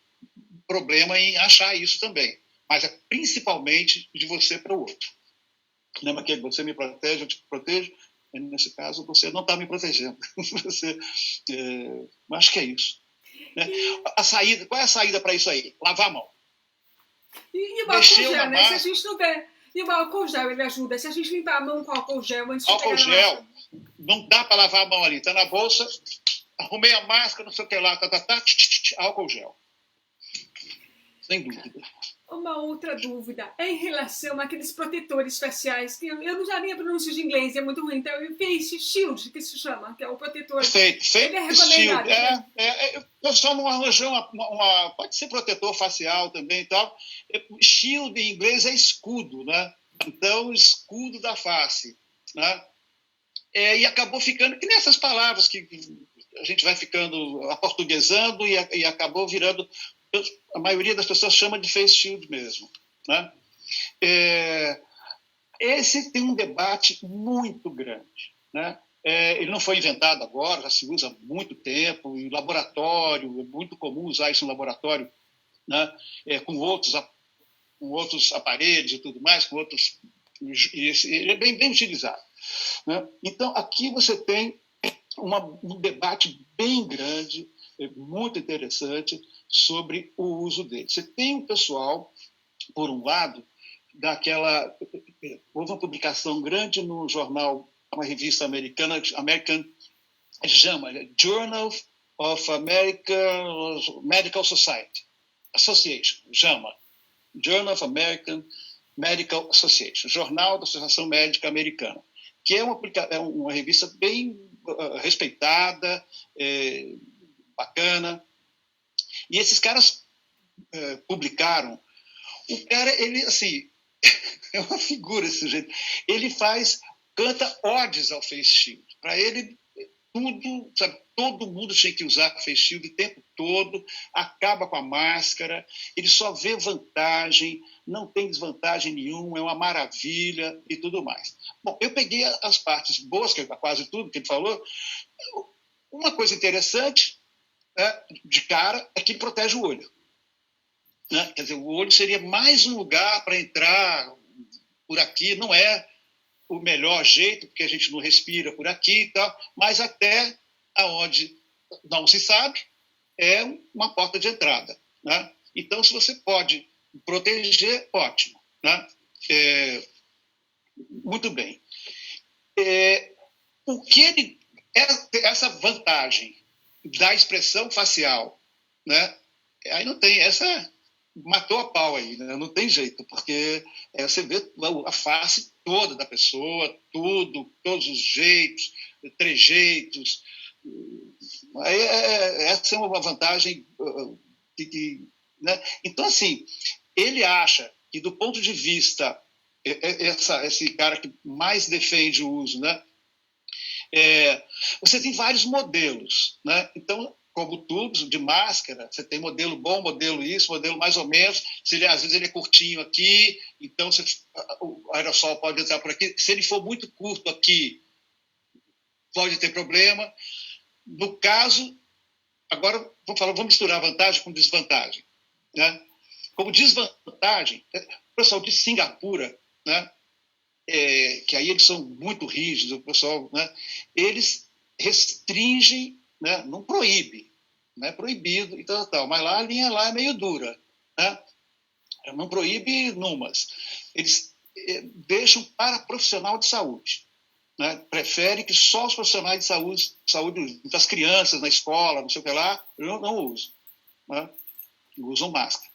problema em achar isso também, mas é principalmente de você para o outro. Lembra que você me protege, eu te protejo? Nesse caso, você não está me protegendo. Acho que é isso. Né? Qual é a saída para isso aí? Lavar a mão. E o álcool gel, né? Se a gente não der... E o álcool gel, ele ajuda. Se a gente limpar a mão com álcool gel antes de álcool gel, não dá para lavar a mão ali. Está na bolsa, arrumei a máscara, não sei o que lá, álcool gel. Sem dúvida. Uma outra dúvida é em relação àqueles protetores faciais, que eu não sabia a pronúncia de inglês, é muito ruim. Então, o Face Shield, que se chama, que é o protetor. Perfeito. Ele é recomendado. O pessoal não arranjou pode ser protetor facial também e tal. Shield em inglês é escudo, né? Então, escudo da face. Né? E acabou ficando que nessas palavras que a gente vai ficando aportuguesando e acabou virando... A maioria das pessoas chama de face shield mesmo. Né? Esse tem um debate muito grande. Né? Ele não foi inventado agora, já se usa há muito tempo, em laboratório, é muito comum usar isso no laboratório, né? Com outros aparelhos e tudo mais, ele é bem utilizado. Né? Então, aqui você tem um debate bem grande, muito interessante, sobre o uso dele. Você tem um pessoal, por um lado, houve uma publicação grande no jornal, uma revista americana, chama Journal of American Medical Society, Association, JAMA, Journal of American Medical Association, Jornal da Associação Médica Americana, que é uma revista bem respeitada, bacana. E esses caras publicaram. O cara, ele, assim, é uma figura esse sujeito. Ele canta odes ao face shield. Para ele, tudo, sabe, todo mundo tinha que usar face shield o tempo todo, acaba com a máscara, ele só vê vantagem, não tem desvantagem nenhuma, é uma maravilha e tudo mais. Bom, eu peguei as partes boas, que é quase tudo que ele falou. Uma coisa interessante, de cara, é que protege o olho. Né? Quer dizer, o olho seria mais um lugar para entrar por aqui, não é o melhor jeito, porque a gente não respira por aqui e tal, mas até aonde não se sabe, é uma porta de entrada. Né? Então, se você pode proteger, ótimo. Né? Muito bem. O que essa vantagem da expressão facial, né? Aí não tem, essa matou a pau aí, né? Não tem jeito, porque você vê a face toda da pessoa, todos os jeitos, trejeitos. Aí, essa é uma vantagem que né? Então, assim, ele acha que, do ponto de vista, esse cara que mais defende o uso, né? Você tem vários modelos, né? Então, como tubos de máscara, você tem modelo bom, modelo isso, modelo mais ou menos. Às vezes ele é curtinho aqui, então o aerossol pode entrar por aqui. Se ele for muito curto aqui, pode ter problema. No caso, agora vamos misturar vantagem com desvantagem, né? Como desvantagem, o pessoal de Singapura, né? Que aí eles são muito rígidos, o pessoal, né? Eles restringem, né? Não proíbe, não é proibido e tal, mas lá a linha lá é meio dura, né? Não proíbe numas. Eles deixam para profissional de saúde, né? Prefere que só os profissionais de saúde, as crianças na escola, não sei o que lá, não usam, né? Usam máscara.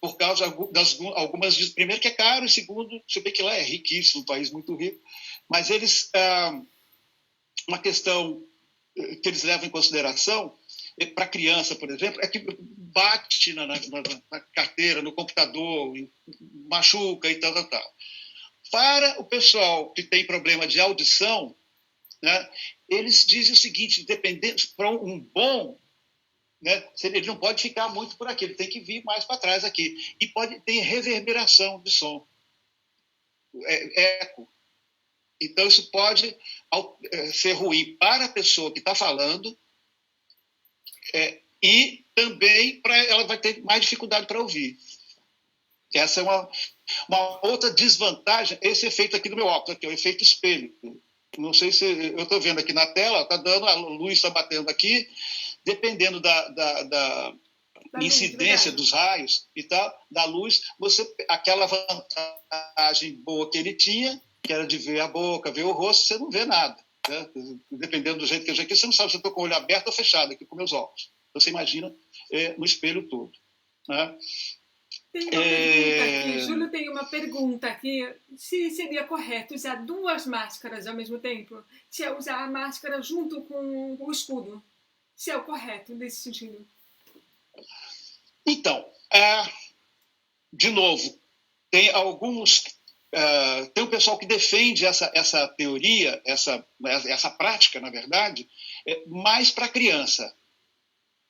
Por causa das algumas, primeiro que é caro, e segundo, você vê que lá é riquíssimo, um país muito rico, mas eles, uma questão que eles levam em consideração, para a criança, por exemplo, é que bate na carteira, no computador, machuca e tal. Para o pessoal que tem problema de audição, né, eles dizem o seguinte, dependendo, para um bom, né, ele não pode ficar muito por aqui, ele tem que vir mais para trás aqui. E pode ter reverberação de som, eco. Então, isso pode ser ruim para a pessoa que está falando, e também ela vai ter mais dificuldade para ouvir. Essa é uma outra desvantagem, esse efeito aqui do meu óculos, aqui, o efeito espelho. Não sei se eu estou vendo aqui na tela, está dando, a luz está batendo aqui, dependendo da incidência dos raios e tal, da luz, aquela vantagem boa que ele tinha, que era de ver a boca, ver o rosto, você não vê nada, né? Dependendo do jeito que eu já aqui, você não sabe se eu estou com o olho aberto ou fechado aqui com meus óculos. Então, você imagina no espelho todo, né? Tem uma pergunta aqui, Júlio tem uma pergunta aqui, se seria correto usar duas máscaras ao mesmo tempo, se é usar a máscara junto com o escudo, se é o correto nesse sentido. Então, de novo, tem tem um pessoal que defende essa teoria, essa prática, na verdade, mais para criança.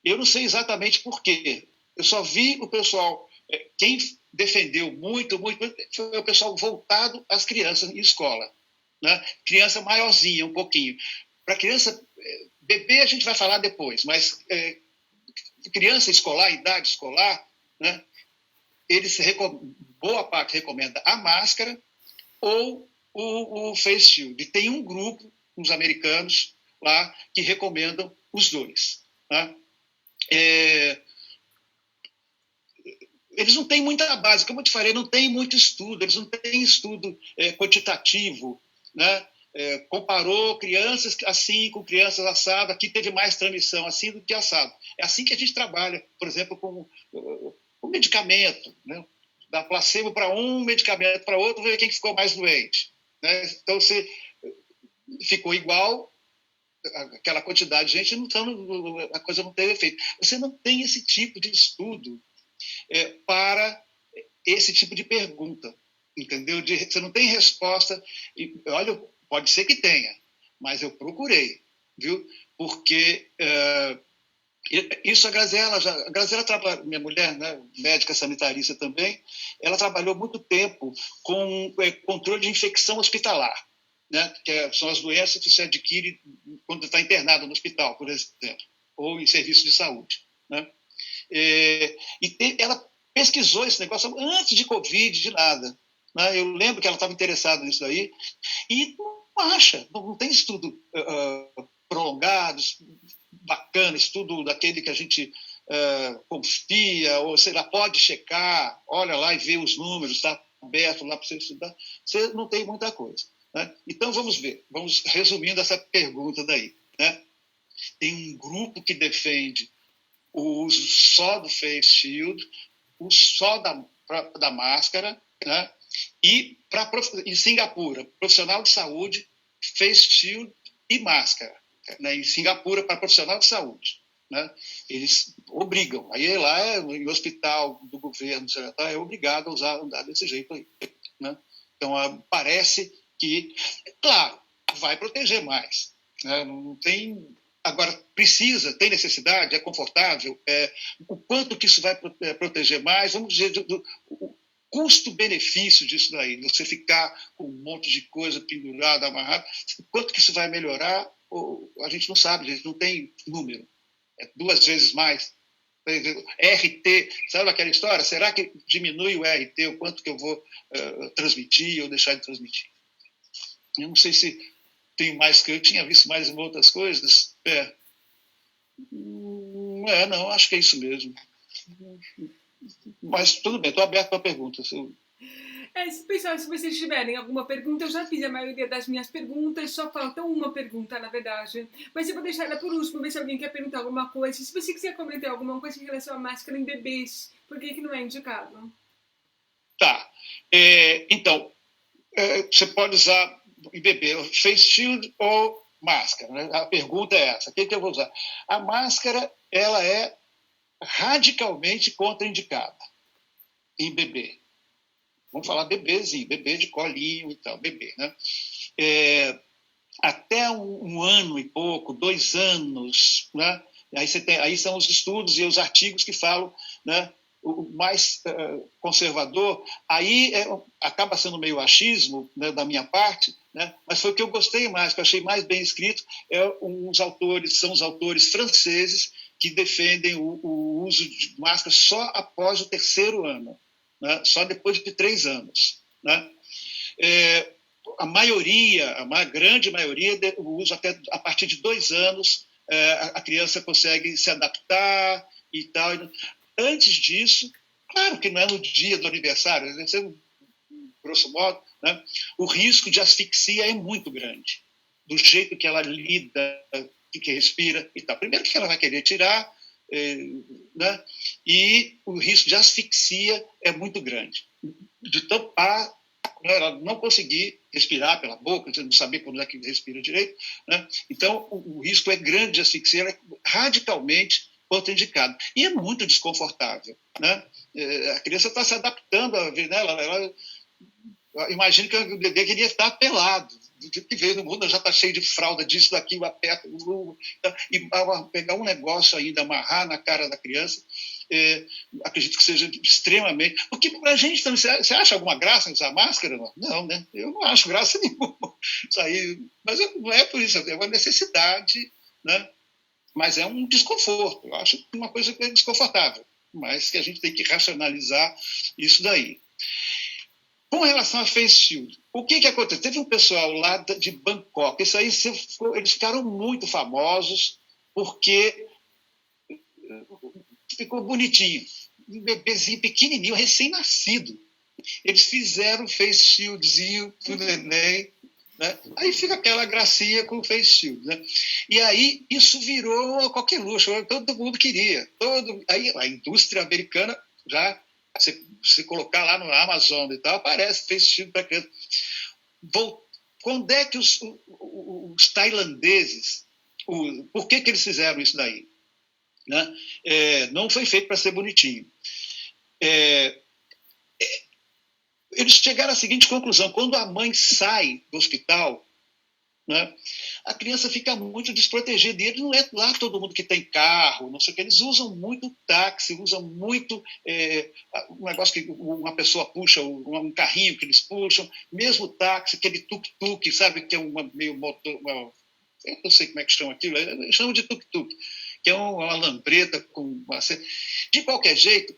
Eu não sei exatamente por quê. Eu só vi o pessoal, quem defendeu muito, foi o pessoal voltado às crianças em escola, né? Criança maiorzinha, um pouquinho. Para criança, bebê a gente vai falar depois, mas criança escolar, idade escolar, né? Boa parte recomenda a máscara ou o face shield. E tem um grupo, uns americanos lá, que recomendam os dois, né? Eles não têm muita base, como eu te falei, não tem muito estudo, eles não têm estudo quantitativo, né? Comparou crianças assim com crianças assado, aqui teve mais transmissão assim do que assado. É assim que a gente trabalha, por exemplo, com medicamento, né? Dá placebo para um, medicamento para outro, ver quem ficou mais doente, né? Então, se ficou igual, aquela quantidade de gente, então a coisa não teve efeito. Você não tem esse tipo de estudo para esse tipo de pergunta, entendeu? Você não tem resposta. Olha, pode ser que tenha, mas eu procurei, viu? Porque isso a Graziela trabalha, minha mulher, né, médica sanitarista também, ela trabalhou muito tempo com controle de infecção hospitalar, né, que são as doenças que você adquire quando está internado no hospital, por exemplo, ou em serviço de saúde, né? Ela pesquisou esse negócio antes de Covid, de nada, né? Eu lembro que ela estava interessada nisso aí, e não tem estudo prolongado, bacana, estudo daquele que a gente confia, ou sei lá, pode checar, olha lá e vê os números, está aberto lá para você estudar. Você não tem muita coisa, né? Então, vamos ver, vamos resumindo essa pergunta daí, né? Tem um grupo que defende o uso só do face shield, o só da máscara, né? E em Singapura, profissional de saúde, face shield e máscara, né? Em Singapura, para profissional de saúde, né? Eles obrigam. Aí lá, em hospital do governo, é obrigado a andar desse jeito aí, né? Então, parece que, claro, vai proteger mais, né? Não tem... Agora, tem necessidade, é confortável, o quanto que isso vai proteger mais, vamos dizer, o custo-benefício disso daí, você ficar com um monte de coisa pendurada, amarrada, quanto que isso vai melhorar, a gente não sabe, a gente não tem número. É 2 vezes mais. RT, sabe aquela história? Será que diminui o RT, o quanto que eu vou transmitir ou deixar de transmitir? Eu não sei se tenho mais, que eu tinha visto mais em outras coisas. Não, acho que é isso mesmo. Mas tudo bem, estou aberto para perguntas. Pessoal, se vocês tiverem alguma pergunta, eu já fiz a maioria das minhas perguntas, só falta uma pergunta, na verdade. Mas eu vou deixar ela por último, ver se alguém quer perguntar alguma coisa. Se você quiser comentar alguma coisa em relação à máscara em bebês, por que não é indicado? Tá. Então, você pode usar em bebê face shield ou máscara, né? A pergunta é essa: o que eu vou usar? A máscara, ela é radicalmente contraindicada em bebê. Vamos falar bebezinho, bebê de colinho e tal, bebê, né? Até um ano e pouco, 2 anos, né? Aí são os estudos e os artigos que falam, né? O mais conservador, aí acaba sendo meio achismo, né, da minha parte, né? Mas foi o que eu gostei mais, que eu achei mais bem escrito, são os autores franceses que defendem o uso de máscara só após o 3º ano, né? Só depois de 3 anos. Né? A grande maioria, o uso até a partir de 2 anos, a criança consegue se adaptar e tal. Antes disso, claro que não é no dia do aniversário, grosso modo, né? O risco de asfixia é muito grande, do jeito que ela lida, que respira e tal. Primeiro que ela vai querer tirar, né? E o risco de asfixia é muito grande, de tampar, ela não conseguir respirar pela boca, não saber quando é que respira direito, né? Então o risco é grande de asfixia, ela é radicalmente contraindicado. E é muito desconfortável, né? A criança está se adaptando a ver, né? Imagina que o bebê queria estar pelado, que veio no mundo já está cheio de fralda, disso, daquilo, aperta, e pegar um negócio ainda, amarrar na cara da criança, acredito que seja extremamente... Porque para a gente, você acha alguma graça em usar máscara? Não, né? Eu não acho graça nenhuma. Isso aí, mas não é por isso, é uma necessidade, né? Mas é um desconforto. Eu acho uma coisa que é desconfortável, mas que a gente tem que racionalizar isso daí. Com relação a face shield, o que aconteceu? Teve um pessoal lá de Bangkok, isso aí eles ficaram muito famosos porque ficou bonitinho, um bebezinho pequenininho, recém-nascido. Eles fizeram face shieldzinho pro neném, né? Aí fica aquela gracinha com o face shield, né? E aí isso virou qualquer luxo, todo mundo queria. Aí a indústria americana já... Se colocar lá no Amazon e tal, aparece face shield para criança. Quando é que os tailandeses, por que eles fizeram isso daí? Né? Não foi feito para ser bonitinho. Eles chegaram à seguinte conclusão: quando a mãe sai do hospital, né, a criança fica muito desprotegida, e não é lá todo mundo que tem carro, não sei o que, eles usam muito táxi, usam muito um negócio que uma pessoa puxa, um carrinho que eles puxam, mesmo táxi, aquele tuk-tuk, sabe, que é meio motor, eu não sei como é que chama aquilo, eles chamam de tuk-tuk, que é uma lambreta de qualquer jeito.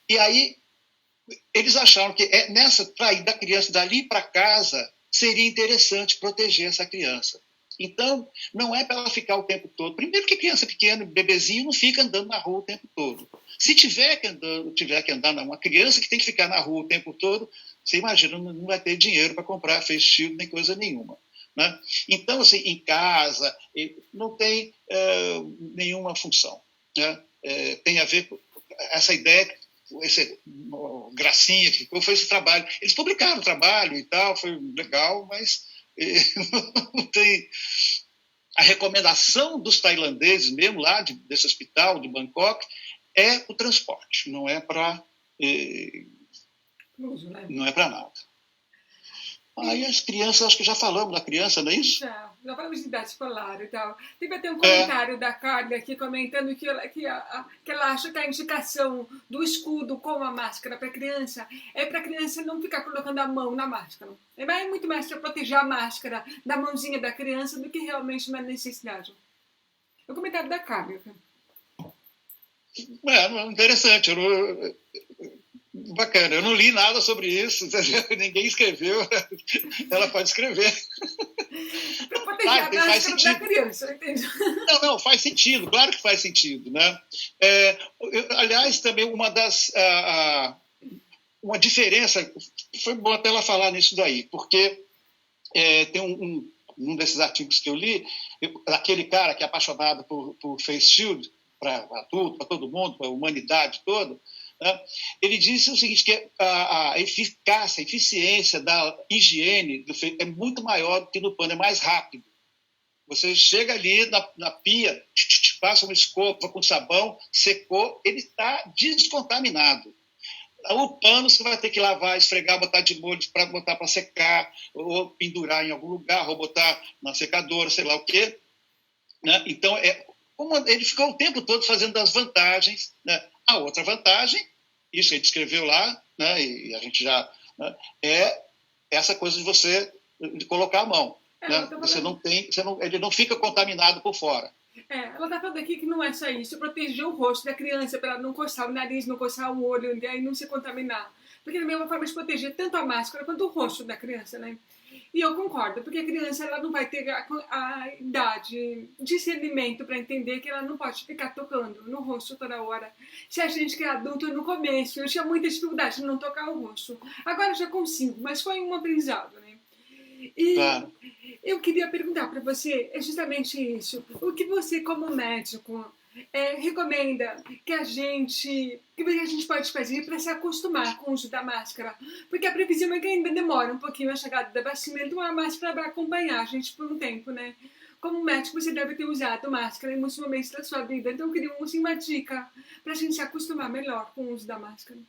E aí eles acharam que para ir da criança dali para casa seria interessante proteger essa criança. Então, não é para ela ficar o tempo todo. Primeiro que criança pequena, bebezinho, não fica andando na rua o tempo todo. Se tiver que andar, uma criança que tem que ficar na rua o tempo todo, você imagina, não vai ter dinheiro para comprar face shield nem coisa nenhuma. Né? Então, assim, em casa, não tem nenhuma função. Né? Tem a ver com essa ideia, gracinha que foi esse trabalho. Eles publicaram o trabalho e tal, foi legal, mas não tem... a recomendação dos tailandeses mesmo lá desse hospital de Bangkok é o transporte, não é para não é para nada. Aí as crianças, acho que já falamos da criança, não é isso? Já falamos de idade escolar e tal. Teve até um comentário da Carla aqui comentando que ela acha que a indicação do escudo com a máscara para a criança é para a criança não ficar colocando a mão na máscara. É muito mais para proteger a máscara da mãozinha da criança do que realmente uma necessidade. É o comentário da Carla. Interessante. Bacana, eu não li nada sobre isso, ninguém escreveu, ela pode escrever. Para proteger a máscara da criança, entende? Não, faz sentido, claro que faz sentido, né? Aliás, também uma diferença, foi bom até ela falar nisso daí, porque tem um desses artigos que eu li, aquele cara que é apaixonado por face shield, para adulto, para todo mundo, para a humanidade toda, né? Ele disse o seguinte, que a eficácia, a eficiência da higiene é muito maior do que no pano, é mais rápido. Você chega ali na pia, passa uma escova com sabão, secou, ele está descontaminado. O pano você vai ter que lavar, esfregar, botar de molho para botar para secar, ou pendurar em algum lugar, ou botar na secadora, sei lá o quê. Né? Então, ele ficou o tempo todo fazendo as vantagens. Né? A outra vantagem, isso ele escreveu lá, né? E a gente já... Né? É essa coisa de você de colocar a mão. Né? Ele não fica contaminado por fora. Ela está falando aqui que não é só isso, proteger o rosto da criança para ela não coçar o nariz, não coçar o olho, e não se contaminar. Porque também é uma forma de proteger tanto a máscara quanto o rosto da criança, né? E eu concordo, porque a criança ela não vai ter a idade, discernimento para entender que ela não pode ficar tocando no rosto toda hora. Se a gente que é adulto, no começo, eu tinha muita dificuldade de não tocar o rosto. Agora eu já consigo, mas foi um aprendizado, né? E eu queria perguntar para você, é justamente isso. O que você, como médico, recomenda que a gente pode fazer para se acostumar com o uso da máscara? Porque a previsão é que ainda demora um pouquinho a chegada da vacina, então a máscara vai acompanhar a gente por um tempo, né? Como médico, você deve ter usado máscara em muitos momentos da sua vida, então eu queria uma dica para a gente se acostumar melhor com o uso da máscara.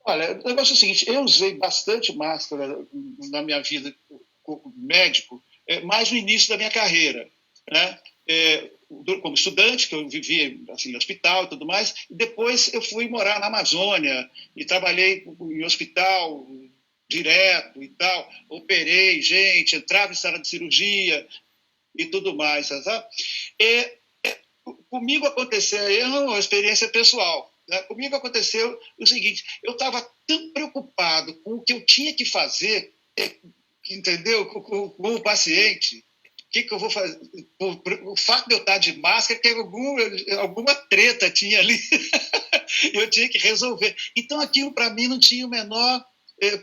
Olha, o negócio é o seguinte, eu usei bastante máscara na minha vida como médico, mais no início da minha carreira, né? Como estudante, que eu vivia assim, em hospital e tudo mais, e depois eu fui morar na Amazônia e trabalhei em hospital direto e tal, operei gente, entrava em sala de cirurgia e tudo mais, sabe? Comigo aconteceu, é uma experiência pessoal. Comigo aconteceu o seguinte, eu estava tão preocupado com o que eu tinha que fazer, entendeu, com o paciente, o que eu vou fazer, o fato de eu estar de máscara, que alguma treta tinha ali, eu tinha que resolver. Então aquilo para mim não tinha o menor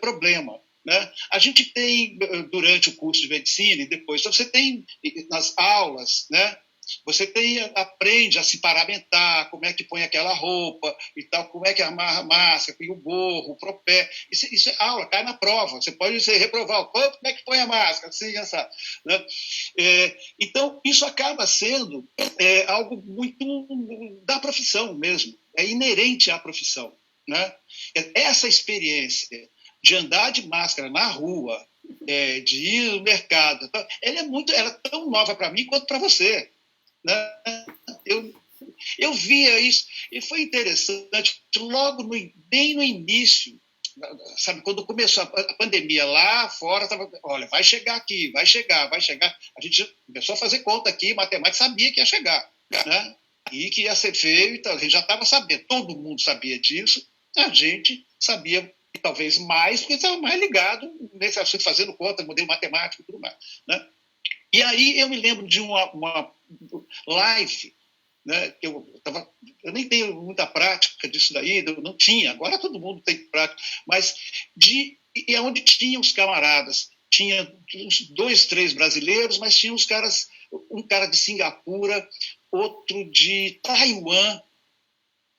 problema. Né? A gente tem, durante o curso de medicina e depois, então você tem nas aulas, né? Você aprende a se paramentar, como é que põe aquela roupa e tal, como é que amarra a máscara, põe o gorro, o propé. Isso é aula, cai na prova. Você pode reprovar, como é que põe a máscara, assim, essa, né? Então, isso acaba sendo algo muito da profissão mesmo, é inerente à profissão. Né? Essa experiência de andar de máscara na rua, de ir no mercado, ela é tão nova para mim quanto para você. Né? Eu via isso e foi interessante logo bem no início, sabe, quando começou a pandemia lá fora, olha, vai chegar aqui, vai chegar, a gente começou a fazer conta aqui, matemática, sabia que ia chegar, né? E que ia ser feio, então, a gente já estava sabendo, todo mundo sabia disso, a gente sabia talvez mais, porque estava mais ligado nesse assunto, fazendo conta, modelo matemático e tudo mais, né? E aí eu me lembro de uma live, né, que eu nem tenho muita prática disso daí, eu não tinha, agora todo mundo tem prática, mas onde tinha os camaradas, tinha uns 2, 3 brasileiros, mas tinha uns caras, um cara de Singapura, outro de Taiwan,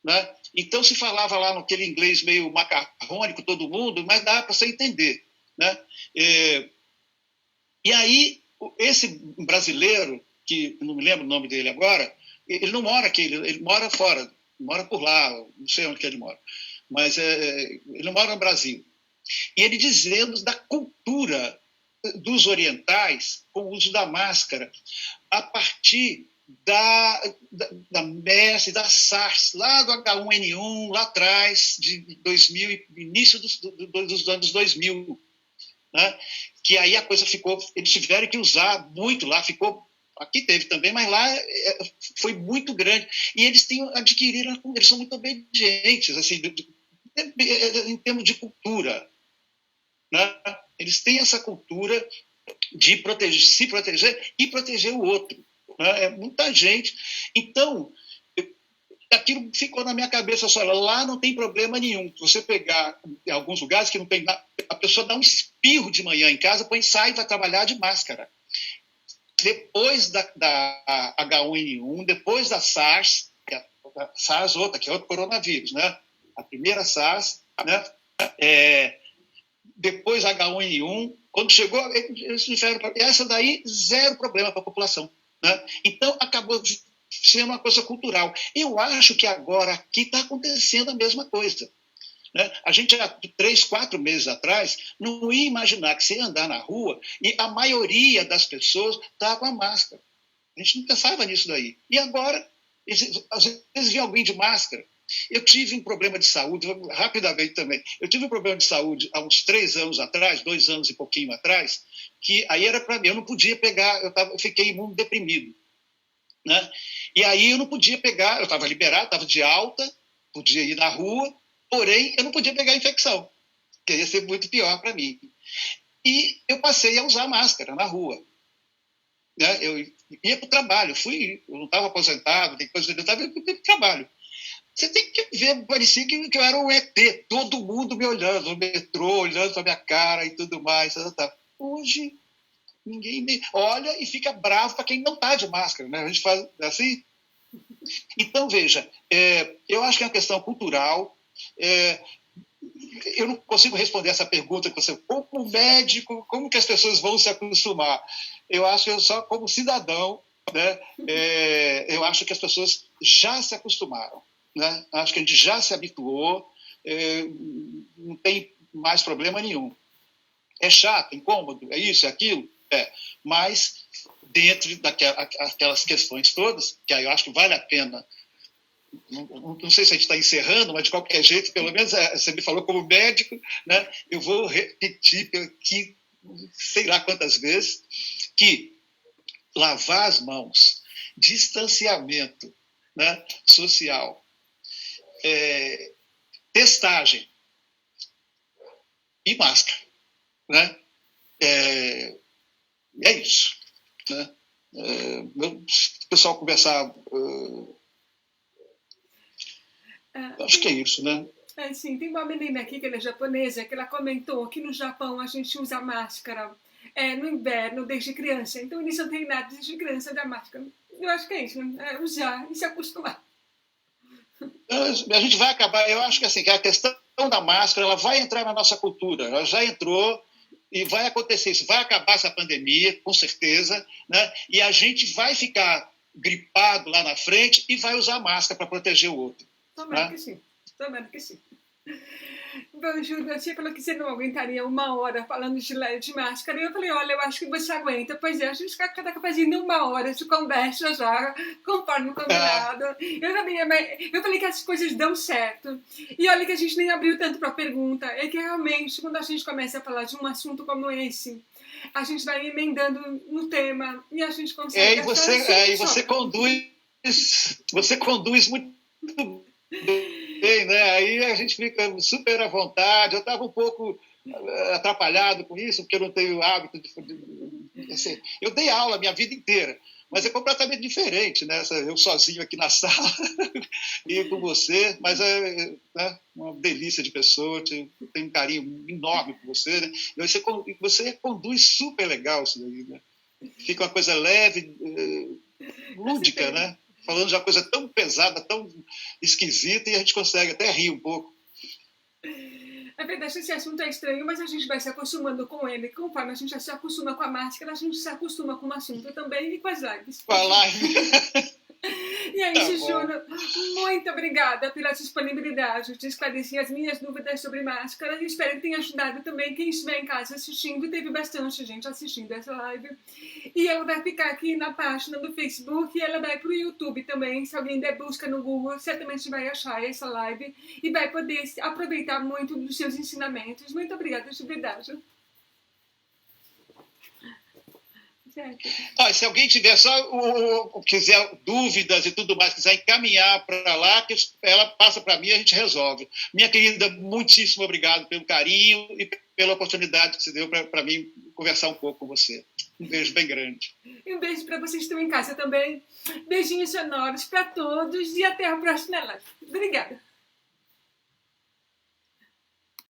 né? Então se falava lá naquele inglês meio macarrônico todo mundo, mas dava para você entender, né? E aí esse brasileiro, que não me lembro o nome dele agora, ele não mora aqui, ele mora fora, mora por lá, não sei onde que ele mora, mas ele não mora no Brasil. E ele dizendo da cultura dos orientais com o uso da máscara, a partir da MERS, da SARS, lá do H1N1, lá atrás, de 2000, início dos anos 2000, né? Que aí a coisa ficou, eles tiveram que usar muito lá, ficou, aqui teve também, mas lá foi muito grande, e eles adquiriram, eles são muito obedientes, assim, em termos de cultura, né? Eles têm essa cultura de proteger, se proteger e proteger o outro, né? É muita gente. Então, aquilo ficou na minha cabeça só. Lá não tem problema nenhum. Você pegar em alguns lugares que não tem, a pessoa dá um espirro de manhã em casa, põe, sai e vai trabalhar de máscara. Depois da H1N1, depois da SARS, a SARS outra, que é outro coronavírus, né? A primeira SARS, né? Depois H1N1, quando chegou, eles tiveram, essa daí, zero problema para a população, né? Então, acabou sendo uma coisa cultural. Eu acho que agora aqui está acontecendo a mesma coisa, né? A gente, há 3, 4 meses atrás, não ia imaginar que você ia andar na rua e a maioria das pessoas está com a máscara. A gente não pensava nisso daí. E agora, às vezes vem alguém de máscara. Eu tive um problema de saúde, rapidamente também, eu tive um problema de saúde há uns 3 anos atrás, 2 anos e pouquinho atrás, que aí era para mim, eu não podia pegar, eu fiquei imunodeprimido, né? E aí eu não podia pegar, eu estava liberado, estava de alta, podia ir na rua, porém eu não podia pegar a infecção, que ia ser muito pior para mim. E eu passei a usar máscara na rua, né? Eu ia para o trabalho, eu não estava aposentado, eu estava indo para o trabalho. Você tem que ver, parecia que eu era um ET, todo mundo me olhando, no metrô, olhando para minha cara e tudo mais. Hoje, ninguém me olha e fica bravo para quem não está de máscara, né? A gente faz assim. Então, veja, eu acho que é uma questão cultural. Eu não consigo responder essa pergunta que você, como médico, como que as pessoas vão se acostumar? Eu acho que eu só como cidadão, né? Eu acho que as pessoas já se acostumaram. Né? Acho que a gente já se habituou, não tem mais problema nenhum. É chato, incômodo, é isso, é aquilo, mas dentro daquelas questões todas, que aí eu acho que vale a pena, não sei se a gente está encerrando, mas de qualquer jeito, pelo menos você me falou como médico, né? Eu vou repetir aqui, sei lá quantas vezes, que lavar as mãos, distanciamento, né, social, testagem e máscara, né? É isso, né? O pessoal conversar, acho que é isso, né? Sim, tem uma menina aqui que ela é japonesa, que ela comentou que no Japão a gente usa máscara no inverno desde criança, então eles não têm nada desde criança da máscara. Eu acho que é isso, né? Usar e se acostumar. A gente vai acabar, eu acho que assim, que a questão da máscara, ela vai entrar na nossa cultura, ela já entrou e vai acontecer isso, vai acabar essa pandemia, com certeza, né? E a gente vai ficar gripado lá na frente e vai usar máscara para proteger o outro. Tomara, né? Que sim, tomara que sim. Bom, Júlia, você falou que você não aguentaria 1 hora falando de máscara. E eu falei, olha, eu acho que você aguenta. Pois é, a gente está fazendo 1 hora de conversa já, conforme combinado. Eu falei que as coisas dão certo. E olha que a gente nem abriu tanto para a pergunta. É que realmente, quando a gente começa a falar de um assunto como esse, a gente vai emendando no tema e a gente consegue... E você conduz muito bem, né? Aí a gente fica super à vontade. Eu estava um pouco atrapalhado com isso, porque eu não tenho hábito de assim, eu dei aula a minha vida inteira, mas é completamente diferente, né? Eu sozinho aqui na sala e com você, mas né, uma delícia de pessoa, tenho um carinho enorme por você, né? E você conduz super legal isso daí, né? Fica uma coisa leve, lúdica, né? Falando de uma coisa tão pesada, tão esquisita, e a gente consegue até rir um pouco. É verdade, esse assunto é estranho, mas a gente vai se acostumando com ele. Conforme a gente já se acostuma com a máscara, a gente se acostuma com o assunto também e com as lives. Com a live. E aí, Tá Júnior, muito obrigada pela disponibilidade de esclarecer as minhas dúvidas sobre máscara e espero que tenha ajudado também quem estiver em casa assistindo. Teve bastante gente assistindo essa live. E ela vai ficar aqui na página do Facebook e ela vai para o YouTube também. Se alguém der busca no Google, certamente vai achar essa live e vai poder aproveitar muito dos seus ensinamentos. Muito obrigada, de verdade. Se alguém tiver quiser dúvidas e tudo mais, quiser encaminhar para lá, que ela passa para mim e a gente resolve. Minha querida, muitíssimo obrigado pelo carinho e pela oportunidade que você deu para mim conversar um pouco com você. Um beijo bem grande. E um beijo para vocês que estão em casa também. Beijinhos sonoros para todos e até a próxima live. Obrigada.